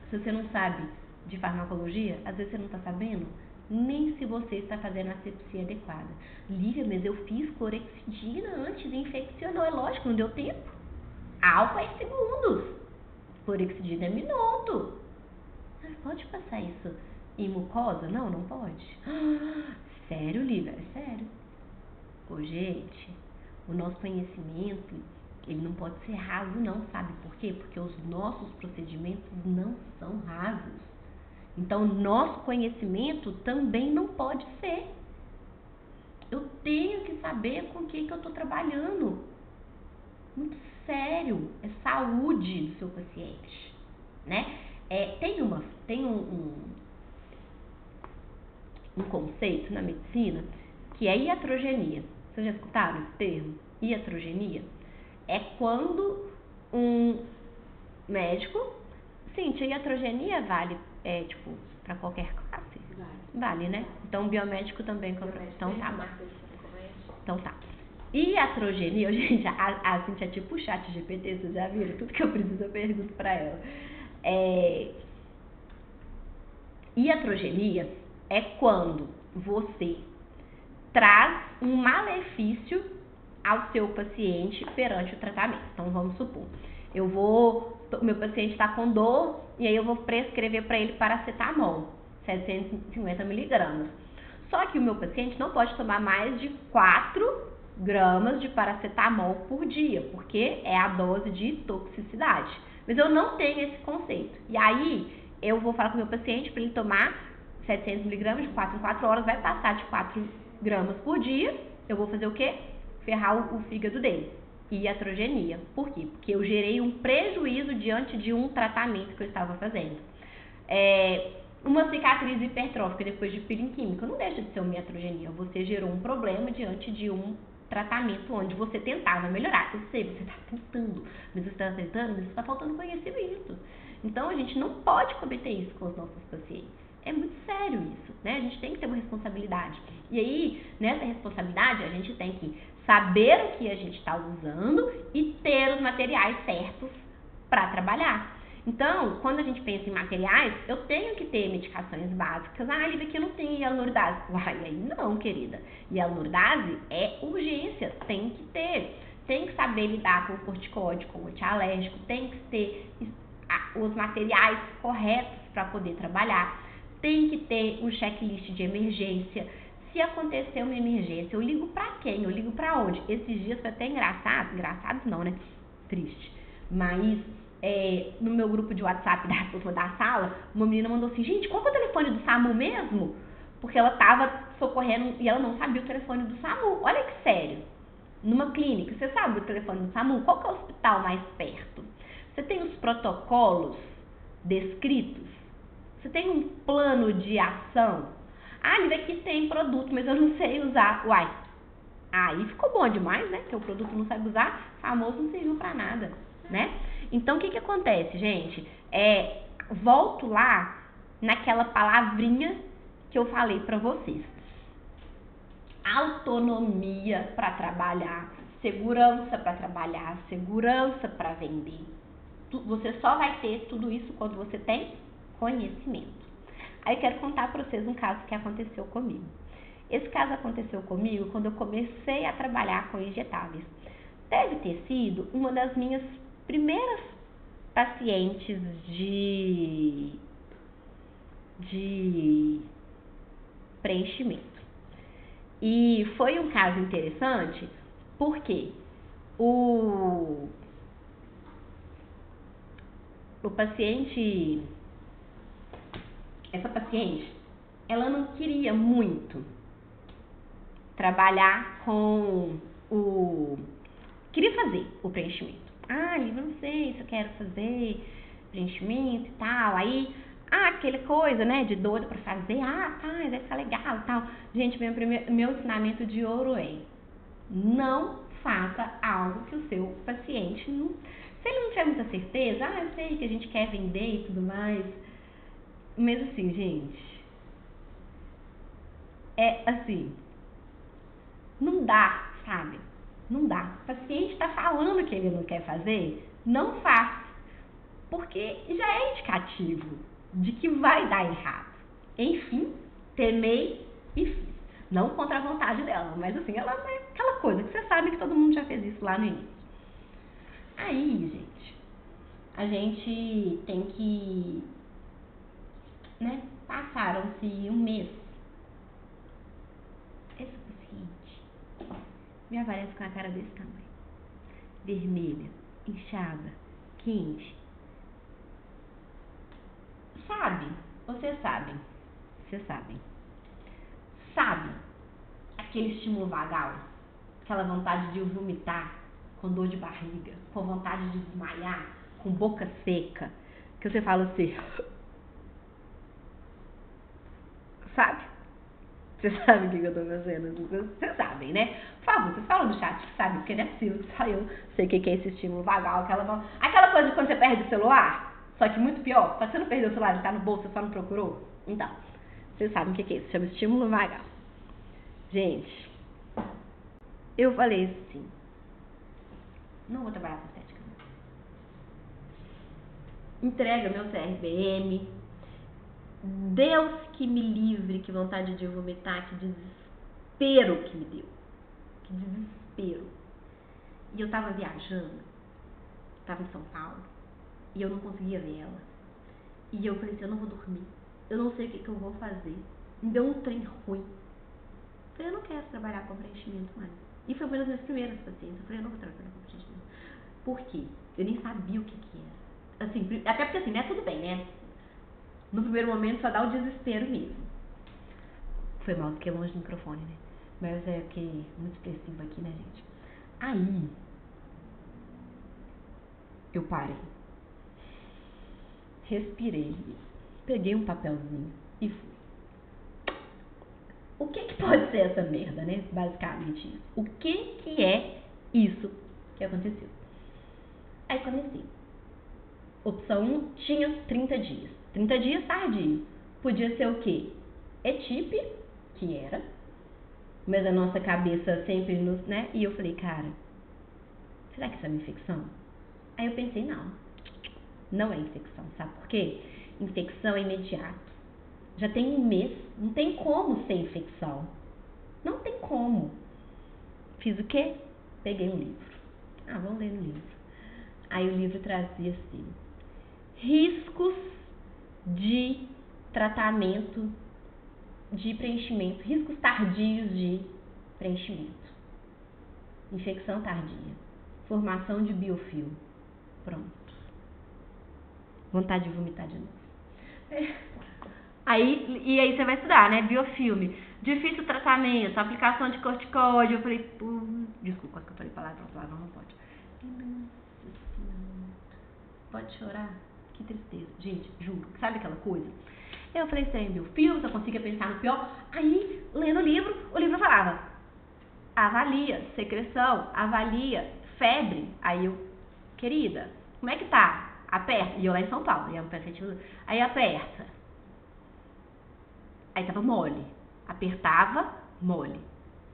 Se você não sabe de farmacologia, às vezes você não está sabendo nem se você está fazendo a sepsia adequada. Lívia, mas eu fiz clorexidina antes e infeccionou. É lógico, não deu tempo. Álcool é segundos. Clorexidina é minuto. Mas pode passar isso em mucosa? Não, não pode. Sério, Lívia? É sério. Gente, o nosso conhecimento, ele não pode ser raso não, sabe por quê? Porque os nossos procedimentos não são rasos. Então, o nosso conhecimento também não pode ser. Eu tenho que saber com o que eu estou trabalhando. Muito sério. É saúde do seu paciente, né? Tem um conceito na medicina que é iatrogenia. Vocês já escutaram esse termo? Iatrogenia? É quando um médico... Cíntia, a iatrogenia vale, para qualquer classe? Vale, né? Então, o biomédico também... Então, tá. Iatrogenia, gente, a Cintia é tipo o chat GPT, vocês já viram? Tudo que eu preciso eu pergunto pra ela. Iatrogenia é quando você traz um malefício ao seu paciente perante o tratamento. Então, vamos supor, meu paciente está com dor e aí eu vou prescrever para ele paracetamol, 750 miligramas. Só que o meu paciente não pode tomar mais de 4 gramas de paracetamol por dia, porque é a dose de toxicidade. Mas eu não tenho esse conceito. E aí, eu vou falar com o meu paciente para ele tomar 700 miligramas de 4 em 4 horas, vai passar de 4 gramas por dia, eu vou fazer o quê? Ferrar o fígado dele. Iatrogenia. Por quê? Porque eu gerei um prejuízo diante de um tratamento que eu estava fazendo. Uma cicatriz hipertrófica depois de peeling químico não deixa de ser uma iatrogenia. Você gerou um problema diante de um tratamento onde você tentava melhorar. Eu sei, você está tentando, mas você está tentando, mas está faltando conhecimento. Então, a gente não pode cometer isso com os nossos pacientes. É muito sério isso, né? A gente tem que ter uma responsabilidade. E aí, nessa responsabilidade, a gente tem que saber o que a gente está usando e ter os materiais certos para trabalhar. Então, quando a gente pensa em materiais, eu tenho que ter medicações básicas. Ah, Lívia, aqui eu não tenho hialuronidase. Uai, aí não, querida. Hialuronidase é urgência, tem que ter. Tem que saber lidar com o corticóide, com o antialérgico, tem que ter os materiais corretos para poder trabalhar. Tem que ter um checklist de emergência. Se acontecer uma emergência, eu ligo pra quem? Eu ligo pra onde? Esses dias foi até engraçados não, né? Triste. Mas no meu grupo de WhatsApp da turma da sala, uma menina mandou assim, gente, qual que é o telefone do SAMU mesmo? Porque ela tava socorrendo e ela não sabia o telefone do SAMU. Olha que sério. Numa clínica, você sabe o telefone do SAMU? Qual que é o hospital mais perto? Você tem os protocolos descritos? Você tem um plano de ação? Ah, Lívia, aqui tem produto, mas eu não sei usar. Uai, aí ficou bom demais, né? Porque o produto não sabe usar, famoso não serviu pra nada, né? Então, o que acontece, gente? Volto lá naquela palavrinha que eu falei pra vocês. Autonomia pra trabalhar, segurança pra trabalhar, segurança pra vender. Você só vai ter tudo isso quando você tem conhecimento. Aí eu quero contar para vocês um caso que aconteceu comigo. Esse caso aconteceu comigo quando eu comecei a trabalhar com injetáveis. Deve ter sido uma das minhas primeiras pacientes de preenchimento. E foi um caso interessante porque o paciente, essa paciente, ela não queria muito trabalhar queria fazer o preenchimento. Ah, eu não sei se eu quero fazer preenchimento e tal. Aí, aquela coisa, né, de doido pra fazer. Tá, vai ficar legal e tal. Gente, meu ensinamento de ouro não faça algo que o seu paciente não... Se ele não tiver muita certeza, eu sei que a gente quer vender e tudo mais. Mas assim, gente, não dá, sabe? Não dá. O paciente está falando que ele não quer fazer, não faz. Porque já é indicativo de que vai dar errado. Enfim, temei e fiz. Não contra a vontade dela, mas assim, ela é aquela coisa que você sabe que todo mundo já fez isso lá no início. Aí, gente, a gente tem que, né, passaram-se um mês. Esse paciente me aparece com a cara desse tamanho, vermelha, inchada, quente. Vocês sabem, sabe aquele estímulo vagal, aquela vontade de vomitar, com dor de barriga, com vontade de desmaiar, com boca seca, que você fala assim, sabe? Vocês sabem o que eu tô fazendo? Vocês sabem, né? Por favor, vocês falam no chat que sabem, porque não é possível que só eu sei o que é esse estímulo vagal, aquela coisa de quando você perde o celular, só que muito pior, só que você não perdeu o celular, ele tá no bolso, você só não procurou. Então, vocês sabem o que é isso, chama estímulo vagal. Gente, eu falei assim, não vou trabalhar com estética. Entrega meu CRBM. Deus que me livre, que vontade de vomitar, que desespero que me deu. Que desespero. E eu tava viajando, tava em São Paulo, e eu não conseguia ver ela. E eu falei assim, eu não vou dormir, eu não sei o que eu vou fazer. Me deu um trem ruim. Eu falei, eu não quero trabalhar com preenchimento mais. E foi uma das minhas primeiras pacientes. Eu falei, eu não vou trabalhar com preenchimento. Por quê? Eu nem sabia o que era. Assim, até porque assim, né, tudo bem, né? No primeiro momento só dá o desespero mesmo. Foi mal, fiquei longe do microfone, né? Mas é que muito expressivo aqui, né, gente? Aí, eu parei. Respirei. Peguei um papelzinho e fui. O que pode ser essa merda, né? Basicamente isso. O que é isso que aconteceu? Aí comecei. Opção 1 tinha 30 dias. 30 dias tardio. Podia ser o quê? ETIP, que era. Mas a nossa cabeça sempre nos, né? E eu falei, cara, será que isso é uma infecção? Aí eu pensei, não é infecção, sabe por quê? Infecção é imediato. Já tem um mês, não tem como ser infecção. Não tem como. Fiz o quê? Peguei um livro. Vamos ler no livro. Aí o livro trazia assim, riscos de tratamento de preenchimento, riscos tardios de preenchimento, infecção tardia, formação de biofilme. Pronto. Vontade de vomitar de novo. Aí você vai estudar, né? Biofilme. Difícil tratamento, aplicação de corticoide. Eu falei, desculpa, quase que eu falei palavra não pode. Pode chorar? Que tristeza. Gente, juro. Sabe aquela coisa? Eu falei, sem biofilme, eu consigo pensar no pior. Aí, lendo o livro falava, avalia secreção, avalia febre. Aí eu, querida, como é que tá? Aperta. E eu lá em São Paulo, aí aperta. Aí tava mole. Apertava, mole.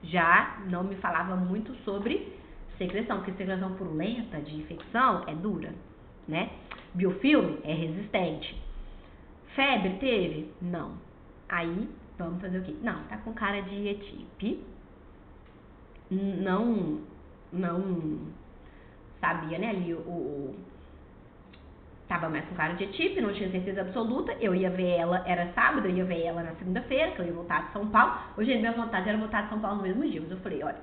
Já não me falava muito sobre secreção, porque secreção purulenta de infecção é dura, né? Biofilme é resistente. Febre teve? Não. Aí, vamos fazer o quê? Não, tá com cara de ETIP. Não sabia, né, ali tava mais com cara de ETIP, não tinha certeza absoluta. Eu ia ver ela, era sábado, eu ia ver ela na segunda-feira, que eu ia voltar de São Paulo. Hoje, minha vontade era voltar de São Paulo no mesmo dia, mas eu falei, olha,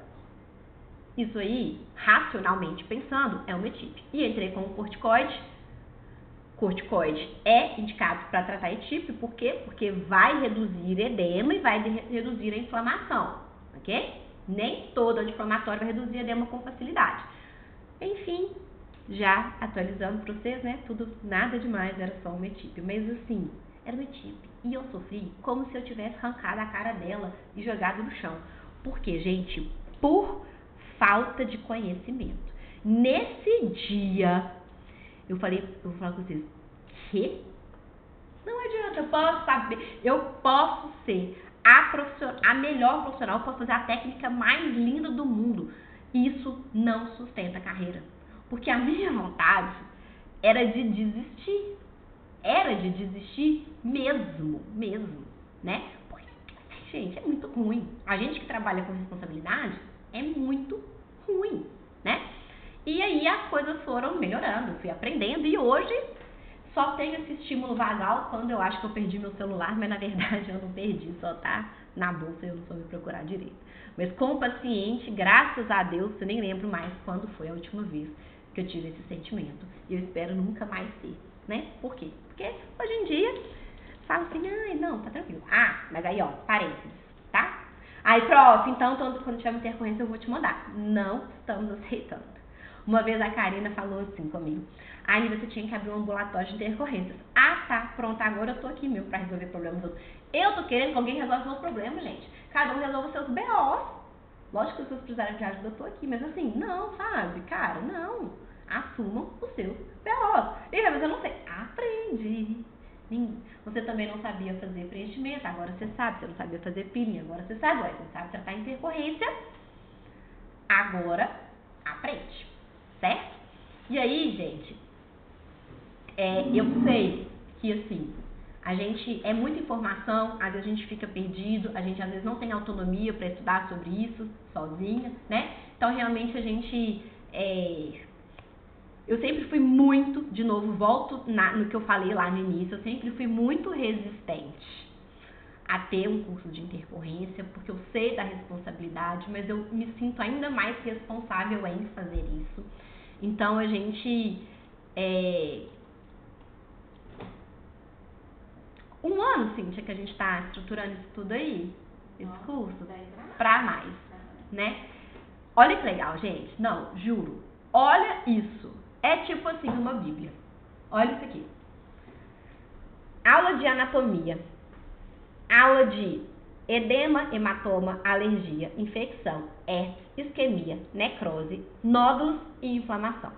isso aí, racionalmente pensando, é uma ETIP. E entrei com um corticoide. Corticoide é indicado para tratar ETIP, por quê? Porque vai reduzir edema e vai reduzir a inflamação, ok? Nem todo anti-inflamatório vai reduzir edema com facilidade. Enfim, já atualizando para vocês, né? Tudo, nada demais, era só uma ETIP. Mas assim, era uma ETIP. E eu sofri como se eu tivesse arrancado a cara dela e jogado no chão. Por quê, gente? Por falta de conhecimento. Nesse dia, eu vou falar com vocês, que? Não adianta, eu posso saber, eu posso ser a melhor profissional, eu posso fazer a técnica mais linda do mundo. Isso não sustenta a carreira. Porque a minha vontade era de desistir. Era de desistir mesmo, né? Porque, gente, é muito ruim. A gente que trabalha com responsabilidade é muito ruim, né? E aí as coisas foram melhorando, fui aprendendo e hoje só tenho esse estímulo vagal quando eu acho que eu perdi meu celular, mas na verdade eu não perdi, só tá na bolsa e eu não soube procurar direito. Mas com o paciente, graças a Deus, eu nem lembro mais quando foi a última vez que eu tive esse sentimento. E eu espero nunca mais ter, né? Por quê? Porque hoje em dia, falo assim, ai, não, tá tranquilo. Mas aí, ó, parênteses, tá? Aí, prof, então quando tiver uma intercorrência eu vou te mandar. Não estamos aceitando. Uma vez a Karina falou assim comigo, aí você tinha que abrir um ambulatório de intercorrências. Tá, pronto, agora eu tô aqui mesmo pra resolver problemas dos outros. Eu tô querendo que alguém resolva meus problemas, gente. Cada um resolva seus BOs. Lógico que se vocês precisarem de ajuda, eu tô aqui, mas assim, não, sabe, cara, não. Assumam os seus BOs. E mas eu não sei. Aprendi. Você também não sabia fazer preenchimento, agora você sabe. Você não sabia fazer peeling, agora você sabe. Você sabe tratar intercorrência. agora aprende, certo? E aí, gente, eu sei que assim, a gente é muita informação, às vezes a gente fica perdido, a gente às vezes não tem autonomia para estudar sobre isso sozinha, né? Então realmente a gente eu sempre fui muito, de novo, volto no que eu falei lá no início, eu sempre fui muito resistente a ter um curso de intercorrência, porque eu sei da responsabilidade, mas eu me sinto ainda mais responsável em fazer isso. Então a gente... um ano, Cíntia, que a gente está estruturando isso tudo aí, esse curso, para mais, né? Olha que legal, gente. Não, juro. Olha isso. É tipo assim uma bíblia. Olha isso aqui. Aula de anatomia. Aula de edema, hematoma, alergia, infecção, herpes, isquemia, necrose, nódulos e inflamação.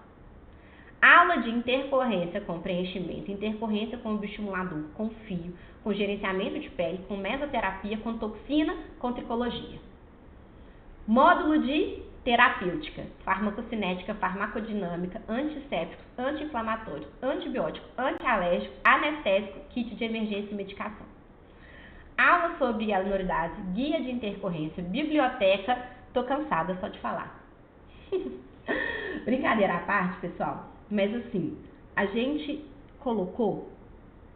Aula de intercorrência com preenchimento, intercorrência com bioestimulador, com fio, com gerenciamento de pele, com mesoterapia, com toxina, com tricologia. Módulo de terapêutica, farmacocinética, farmacodinâmica, antissépticos, anti-inflamatórios, antibiótico, antialérgico, anestésico, kit de emergência e medicação. Aula sobre anuidade, guia de intercorrência, biblioteca, tô cansada só de falar. Brincadeira à parte, pessoal, mas assim, a gente colocou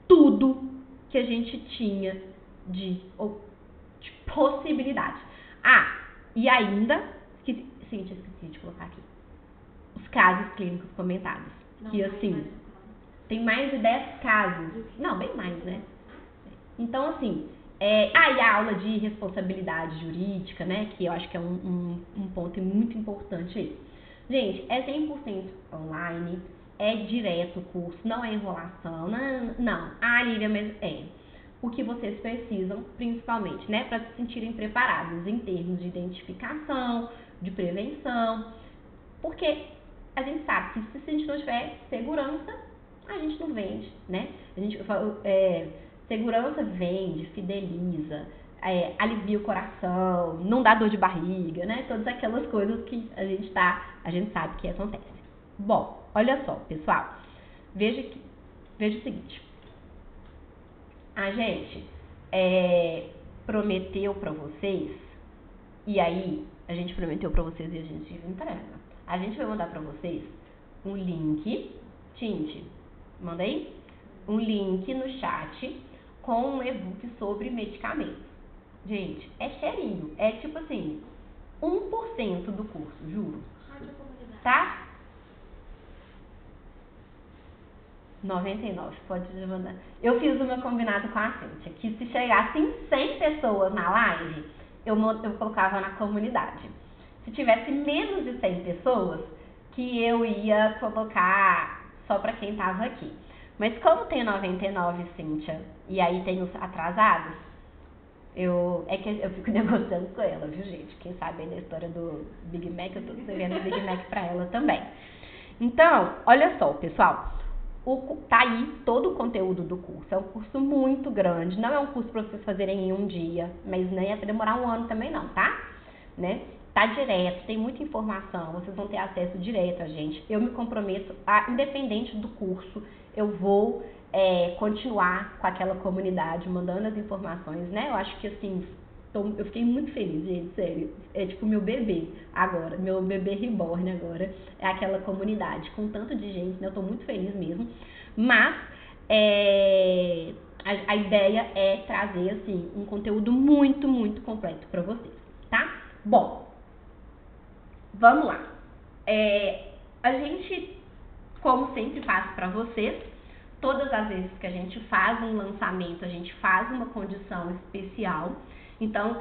tudo que a gente tinha de possibilidade. E ainda, esqueci de colocar aqui, os casos clínicos comentados, que assim, tem mais de 10 casos, não, bem mais, né? Então, assim, e a aula de responsabilidade jurídica, né, que eu acho que é um ponto muito importante aí. Gente, é 100% online, é direto o curso, não é enrolação, não. Lívia, mas o que vocês precisam, principalmente, né, para se sentirem preparados em termos de identificação, de prevenção, porque a gente sabe que se a gente não tiver segurança, a gente não vende, né? A gente segurança vende, fideliza, alivia o coração, não dá dor de barriga, né? Todas aquelas coisas que a gente sabe que acontece. Bom, olha só, pessoal, veja o seguinte. A gente prometeu pra vocês, e aí a gente prometeu pra vocês e a gente entrega. A gente vai mandar pra vocês um link, Tinte, manda aí? Um link no chat com um e-book sobre medicamentos. Gente, é cheirinho, é tipo assim, 1% do curso, juro. Tá? 99, pode mandar. Eu fiz o meu combinado com a Cíntia, que se chegassem 100 pessoas na live, eu colocava na comunidade. Se tivesse menos de 100 pessoas, que eu ia colocar só pra quem tava aqui. Mas como tem 99, Cíntia, e aí tem os atrasados, eu fico negociando com ela, viu, gente? Quem sabe aí da história do Big Mac, eu tô devendo Big Mac pra ela também. Então, olha só, pessoal. Tá aí todo o conteúdo do curso. É um curso muito grande. Não é um curso para vocês fazerem em um dia, mas nem é para demorar um ano também não, tá? Né? Tá direto, tem muita informação. Vocês vão ter acesso direto a gente. Eu me comprometo, independente do curso, eu vou continuar com aquela comunidade, mandando as informações, né? Eu acho que assim, eu fiquei muito feliz, gente, sério. É tipo meu bebê agora, meu bebê reborn agora, é aquela comunidade com tanto de gente, né? Eu tô muito feliz mesmo. Mas a ideia é trazer, assim, um conteúdo muito, muito completo pra vocês, tá? Bom, vamos lá. A gente, como sempre faz pra vocês, todas as vezes que a gente faz um lançamento, a gente faz uma condição especial. Então,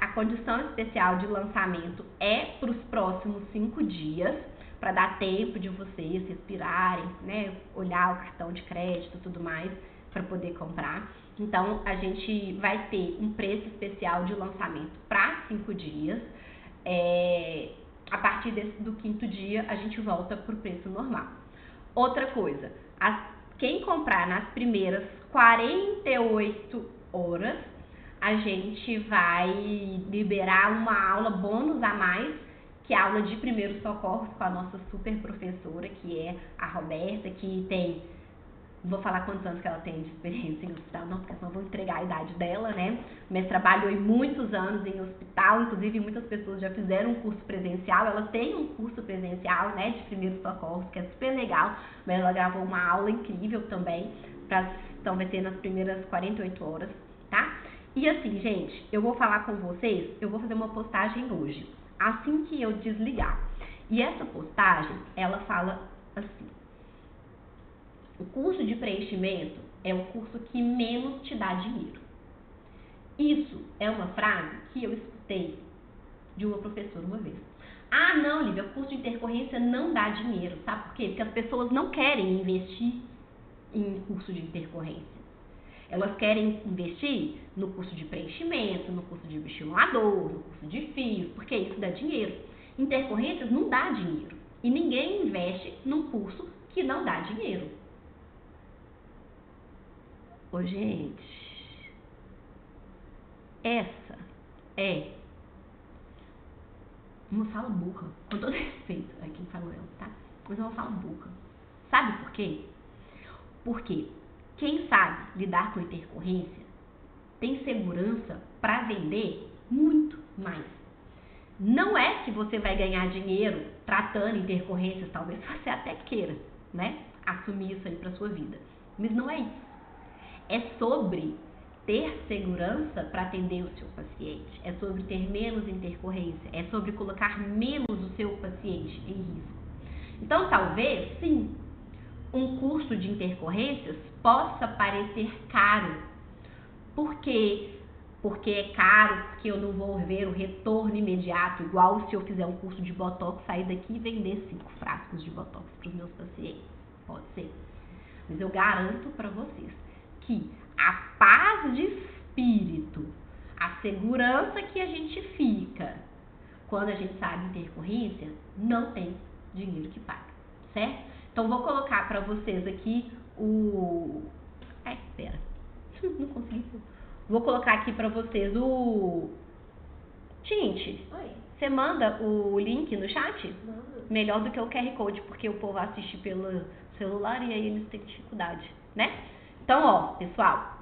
a condição especial de lançamento é para os próximos 5 dias, para dar tempo de vocês respirarem, né, olhar o cartão de crédito e tudo mais, para poder comprar. Então, a gente vai ter um preço especial de lançamento para 5 dias. A partir do 5º dia, a gente volta para o preço normal. Outra coisa, quem comprar nas primeiras 48 horas, a gente vai liberar uma aula bônus a mais que é a aula de primeiros socorros com a nossa super professora, que é a Roberta, que tem, não vou falar quantos anos que ela tem de experiência em hospital, não, porque senão vou entregar a idade dela, né? Mas trabalhou em muitos anos em hospital, inclusive muitas pessoas já fizeram um curso presencial, ela tem um curso presencial, né, de primeiros socorros, que é super legal, mas ela gravou uma aula incrível também, então vai ser nas primeiras 48 horas, tá? E assim, gente, eu vou falar com vocês, eu vou fazer uma postagem hoje, assim que eu desligar. E essa postagem, ela fala assim: o curso de preenchimento é o curso que menos te dá dinheiro. Isso é uma frase que eu escutei de uma professora uma vez. Ah, não, Lívia, o curso de intercorrência não dá dinheiro. Sabe por quê? Porque as pessoas não querem investir em curso de intercorrência. Elas querem investir no curso de preenchimento, no curso de estimulador, no curso de fios, porque isso dá dinheiro. Intercorrências não dá dinheiro. E ninguém investe num curso que não dá dinheiro. Ô, gente, essa é uma fala burra, com todo respeito a quem falou ela, tá? Mas é uma fala burra. Sabe por quê? Porque quem sabe lidar com intercorrência tem segurança para vender muito mais. Não é que você vai ganhar dinheiro tratando intercorrências, talvez você até queira, né, assumir isso aí para sua vida. Mas não é isso. É sobre ter segurança para atender o seu paciente, é sobre ter menos intercorrência, é sobre colocar menos o seu paciente em risco. Então, talvez, sim, um curso de intercorrências possa parecer caro. Por quê? Porque é caro, porque eu não vou ver o retorno imediato, igual se eu fizer um curso de Botox, sair daqui e vender 5 frascos de Botox para os meus pacientes. Pode ser. Mas eu garanto para vocês que a paz de espírito, a segurança que a gente fica quando a gente sabe intercorrência, não tem dinheiro que paga, certo? Então, vou colocar para vocês aqui o... espera. Não consegui. Vou colocar aqui para vocês o... Gente, oi, você manda o link no chat? Manda. Melhor do que o QR Code, porque o povo assiste pelo celular e aí eles têm dificuldade, né? Então, ó, pessoal,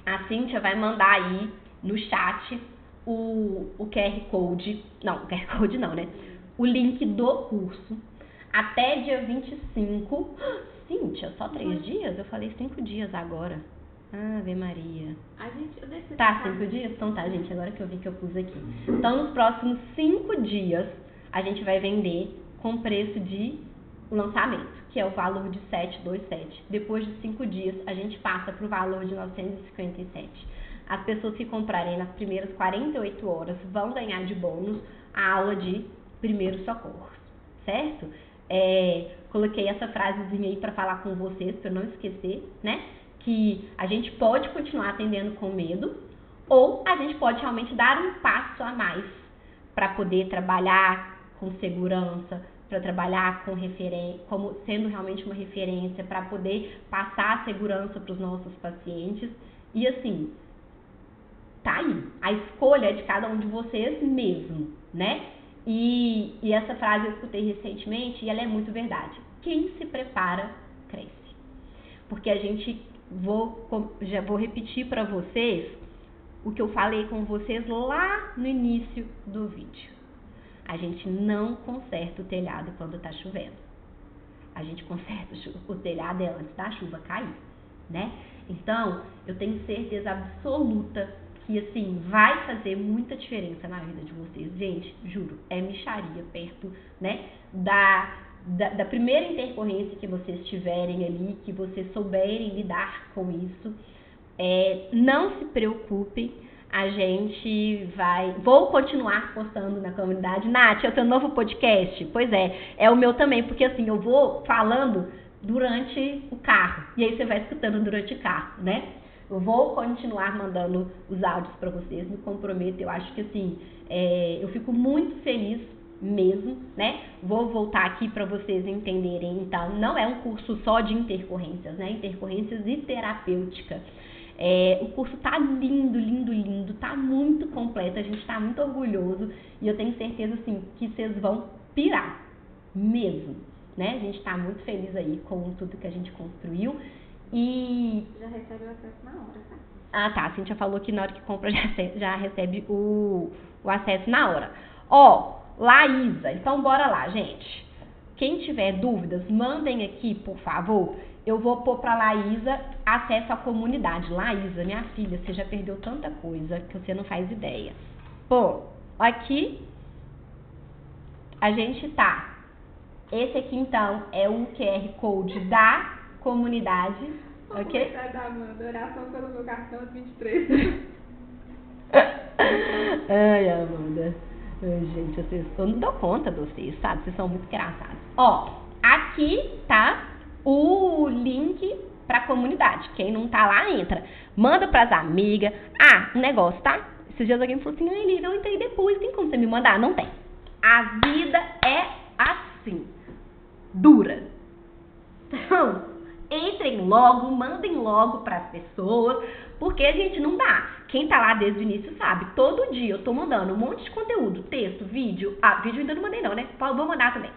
a Cíntia vai mandar aí no chat o QR Code, não, o QR Code não, né? O link do curso até dia 25. Cíntia, só 3 dias? Eu falei 5 dias agora. Ave Maria. Tá, 5 dias? Então tá, gente, agora que eu vi que eu pus aqui. Então, nos próximos 5 dias, a gente vai vender com preço de lançamento, que é o valor de 727. Depois de 5 dias, a gente passa para o valor de 957. As pessoas que comprarem nas primeiras 48 horas vão ganhar de bônus a aula de primeiros socorros, certo? Coloquei essa frasezinha aí para falar com vocês, para não esquecer, né? Que a gente pode continuar atendendo com medo, ou a gente pode realmente dar um passo a mais para poder trabalhar com segurança, para trabalhar com como sendo realmente uma referência, para poder passar a segurança para os nossos pacientes. E assim, tá aí, a escolha é de cada um de vocês mesmo, né? E essa frase eu escutei recentemente e ela é muito verdade. Quem se prepara, cresce. Porque a gente, já vou repetir para vocês o que eu falei com vocês lá no início do vídeo. A gente não conserta o telhado quando tá chovendo. A gente conserta o telhado antes da chuva cair, né? Então, eu tenho certeza absoluta que, assim, vai fazer muita diferença na vida de vocês. Gente, juro, é mixaria perto, né, da primeira intercorrência que vocês tiverem ali, que vocês souberem lidar com isso. Não se preocupem, a gente vou continuar postando na comunidade. Nath, é o teu novo podcast? Pois é o meu também, porque assim, eu vou falando durante o carro, e aí você vai escutando durante o carro, né? Eu vou continuar mandando os áudios para vocês, me comprometo. Eu acho que assim, eu fico muito feliz mesmo, né? Vou voltar aqui para vocês entenderem. Então, não é um curso só de intercorrências, né? Intercorrências e terapêutica. O curso tá lindo, lindo, lindo, tá muito completo, a gente tá muito orgulhoso e eu tenho certeza, assim, que vocês vão pirar, mesmo, né? A gente tá muito feliz aí com tudo que a gente construiu e... Já recebe o acesso na hora, tá? Ah, tá, a Cíntia falou que na hora que compra já recebe o acesso na hora. Ó, Laísa, então bora lá, gente. Quem tiver dúvidas, mandem aqui, por favor. Eu vou pôr pra Laísa acesso à comunidade. Laísa, minha filha, você já perdeu tanta coisa que você não faz ideia. Pô, aqui a gente tá. Esse aqui, então, é o QR Code da comunidade, ok? Da Amanda, oração pelo meu cartão 23. Ai, Amanda. Ai, gente, eu não dou conta de vocês, sabe? Vocês são muito engraçados. Ó, aqui tá o link pra comunidade. Quem não tá lá, entra. Manda pras amigas. Ah, um negócio, tá? Esses dias alguém falou assim, ai, Lívia, eu entrei depois, tem como você me mandar? Não tem. A vida é assim, dura. Então, entrem logo, mandem logo pras pessoas, porque a gente não dá. Quem tá lá desde o início sabe, todo dia eu tô mandando um monte de conteúdo, texto, vídeo. Ah, vídeo ainda não mandei não, né? Vou mandar também.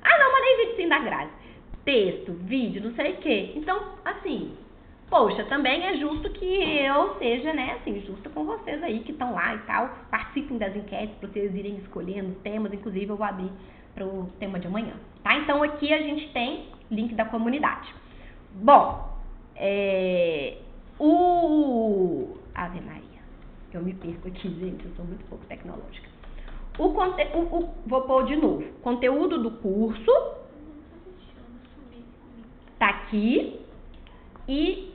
Ah, não, mandei vídeo sim da Grazi. Texto, vídeo, não sei o quê. Então, assim, poxa, também é justo que eu seja, né, assim, justa com vocês aí que estão lá e tal. Participem das enquetes para vocês irem escolhendo temas. Inclusive, eu vou abrir para o tema de amanhã, tá? Então, aqui a gente tem link da comunidade. Bom, Ave Maria, eu me perco aqui, gente, eu sou muito pouco tecnológica. Vou pôr de novo. Conteúdo do curso tá aqui. E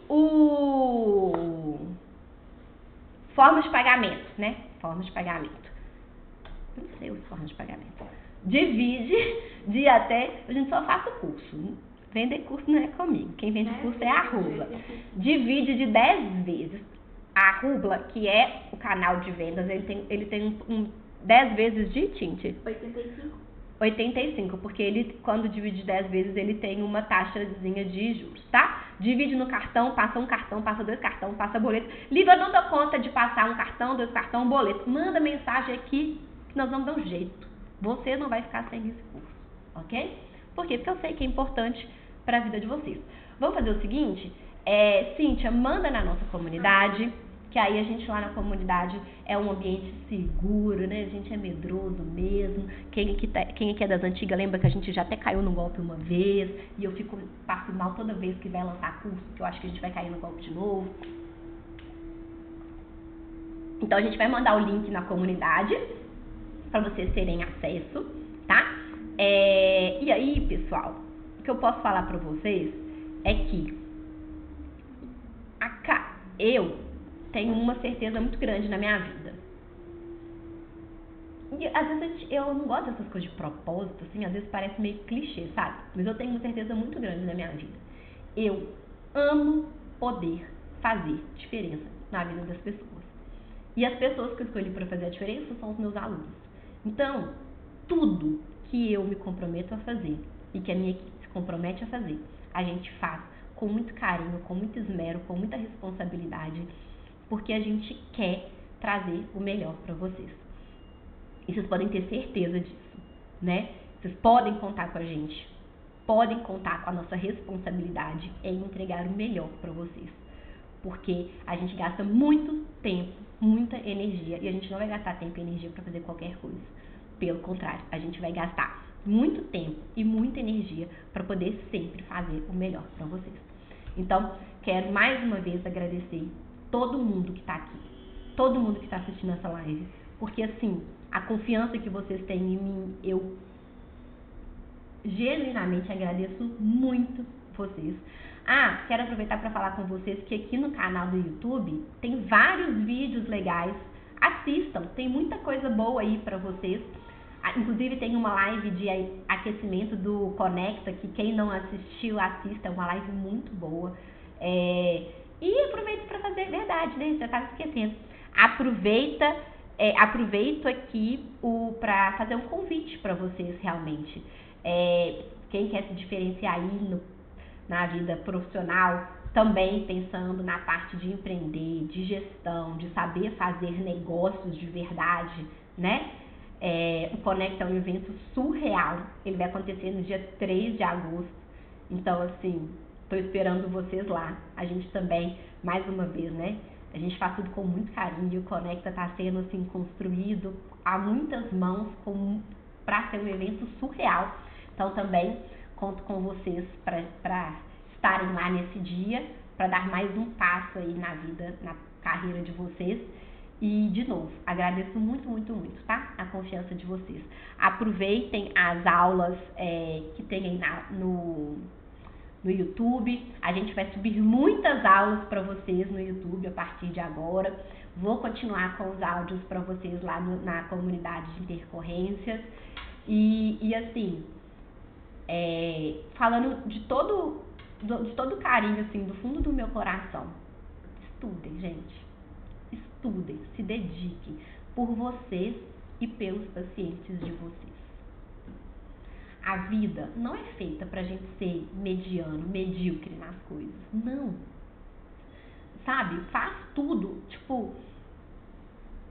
formas de pagamento, né? Formas de pagamento. Eu não sei os formas de pagamento. Divide de até... A gente só faz o curso. Vender curso não é comigo. Quem vende curso é a Rubla. Divide de 10 vezes. A Rubla, que é o canal de vendas, ele tem 10 vezes de tinte. 85, porque ele, quando divide 10 vezes, ele tem uma taxazinha de juros, tá? Divide no cartão, passa um cartão, passa 2 cartões, passa boleto. Lívia, eu não dou conta de passar um cartão, 2 cartões, um boleto. Manda mensagem aqui que nós vamos dar um jeito. Você não vai ficar sem esse curso, ok? Por quê? Porque eu sei que é importante para a vida de vocês. Vamos fazer o seguinte, Cíntia, manda na nossa comunidade, que aí a gente lá na comunidade é um ambiente seguro, né? A gente é medroso mesmo. Quem aqui é das antigas lembra que a gente já até caiu no golpe uma vez, e eu passo mal toda vez que vai lançar curso, porque eu acho que a gente vai cair no golpe de novo. Então a gente vai mandar o link na comunidade para vocês terem acesso, tá? E aí, pessoal, o que eu posso falar para vocês é que eu tenho uma certeza muito grande na minha vida. E às vezes eu não gosto dessas coisas de propósito, assim, às vezes parece meio clichê, sabe? Mas eu tenho uma certeza muito grande na minha vida. Eu amo poder fazer diferença na vida das pessoas. E as pessoas que eu escolhi para fazer a diferença são os meus alunos. Então, tudo que eu me comprometo a fazer e que a minha equipe se compromete a fazer, a gente faz com muito carinho, com muito esmero, com muita responsabilidade, porque a gente quer trazer o melhor para vocês. E vocês podem ter certeza disso, né? Vocês podem contar com a gente, podem contar com a nossa responsabilidade em entregar o melhor para vocês. Porque a gente gasta muito tempo, muita energia, e a gente não vai gastar tempo e energia para fazer qualquer coisa. Pelo contrário, a gente vai gastar muito tempo e muita energia para poder sempre fazer o melhor para vocês. Então, quero mais uma vez agradecer todo mundo que está aqui, todo mundo que está assistindo essa live, porque assim, a confiança que vocês têm em mim, eu genuinamente agradeço muito vocês. Quero aproveitar para falar com vocês que aqui no canal do YouTube tem vários vídeos legais, assistam, tem muita coisa boa aí para vocês. Inclusive tem uma live de aquecimento do Conecta, que quem não assistiu, assista, é uma live muito boa. E aproveito para fazer, verdade, né? Já estava esquecendo. Aproveito aqui para fazer um convite para vocês realmente. Quem quer se diferenciar aí na vida profissional, também pensando na parte de empreender, de gestão, de saber fazer negócios de verdade, né? O Conecta é um evento surreal, ele vai acontecer no dia 3 de agosto, então assim, tô esperando vocês lá. A gente também, mais uma vez, né? A gente faz tudo com muito carinho e o Conecta tá sendo assim construído a muitas mãos para ser um evento surreal. Então também conto com vocês para estarem lá nesse dia, para dar mais um passo aí na vida, na carreira de vocês. E, de novo, agradeço muito, muito, muito, tá? A confiança de vocês. Aproveitem as aulas que tem aí no YouTube. A gente vai subir muitas aulas para vocês no YouTube a partir de agora. Vou continuar com os áudios para vocês lá na comunidade de intercorrências. E assim, falando de todo carinho, assim, do fundo do meu coração, estudem, gente. Estudem, se dediquem por vocês e pelos pacientes de vocês. A vida não é feita pra gente ser mediano, medíocre nas coisas. Não. Sabe? Faz tudo. Tipo,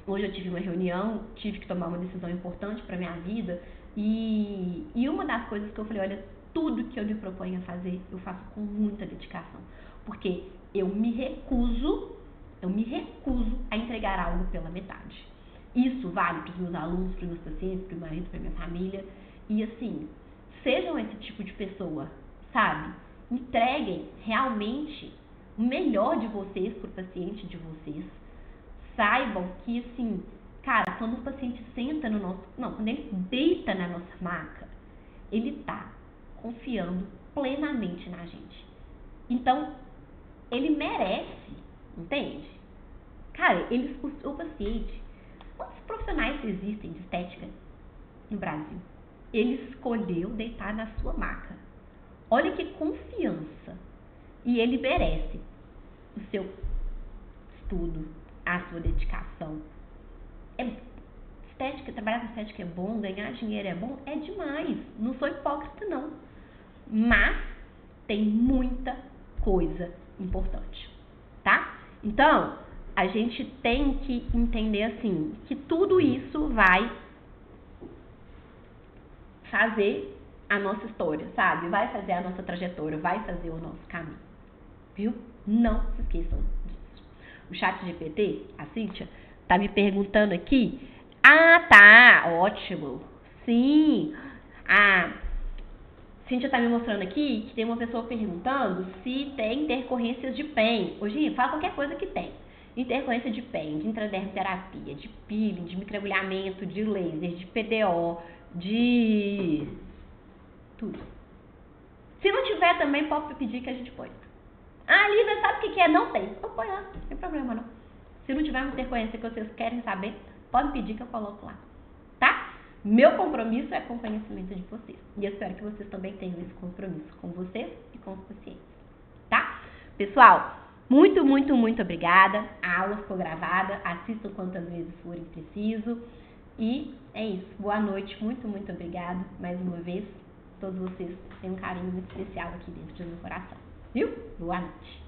hoje eu tive uma reunião, tive que tomar uma decisão importante pra minha vida e uma das coisas que eu falei, olha, tudo que eu me proponho a fazer, eu faço com muita dedicação. Porque eu me recuso a entregar algo pela metade. Isso vale para os meus alunos, para os meus pacientes, para o meu marido, para a minha família. E assim, sejam esse tipo de pessoa, sabe? Entreguem realmente o melhor de vocês para o paciente de vocês. Saibam que, assim, cara, quando o paciente senta quando ele deita na nossa maca, ele tá confiando plenamente na gente. Então, ele merece, entende? Cara, o paciente, quantos profissionais existem de estética no Brasil? Ele escolheu deitar na sua maca. Olha que confiança. E ele merece o seu estudo, a sua dedicação. Trabalhar com estética é bom, ganhar dinheiro é bom, é demais. Não sou hipócrita, não. Mas tem muita coisa importante, tá? Então, a gente tem que entender assim, que tudo isso vai fazer a nossa história, sabe? Vai fazer a nossa trajetória, vai fazer o nosso caminho, viu? Não se esqueçam disso. O ChatGPT, a Cíntia, tá me perguntando aqui. Ah, tá, ótimo. Sim. A Cíntia tá me mostrando aqui que tem uma pessoa perguntando se tem intercorrências de PEN. Hoje, fala qualquer coisa que tem. Intercorrência de PEN, de intradermoterapia, de peeling, de microagulhamento, de laser, de PDO, de tudo. Se não tiver também, pode pedir que a gente põe. Ah, Lívia, sabe o que é? Não tem. Eu ponho lá, não tem problema não. Se não tiver uma intercorrência que vocês querem saber, pode pedir que eu coloco lá, tá? Meu compromisso é com o conhecimento de vocês. E eu espero que vocês também tenham esse compromisso com vocês e com os pacientes, tá? Pessoal, muito, muito, muito obrigada. A aula ficou gravada. Assistam quantas vezes forem preciso. E é isso. Boa noite. Muito, muito obrigada. Mais uma vez, todos vocês têm um carinho muito especial aqui dentro do meu coração. Viu? Boa noite.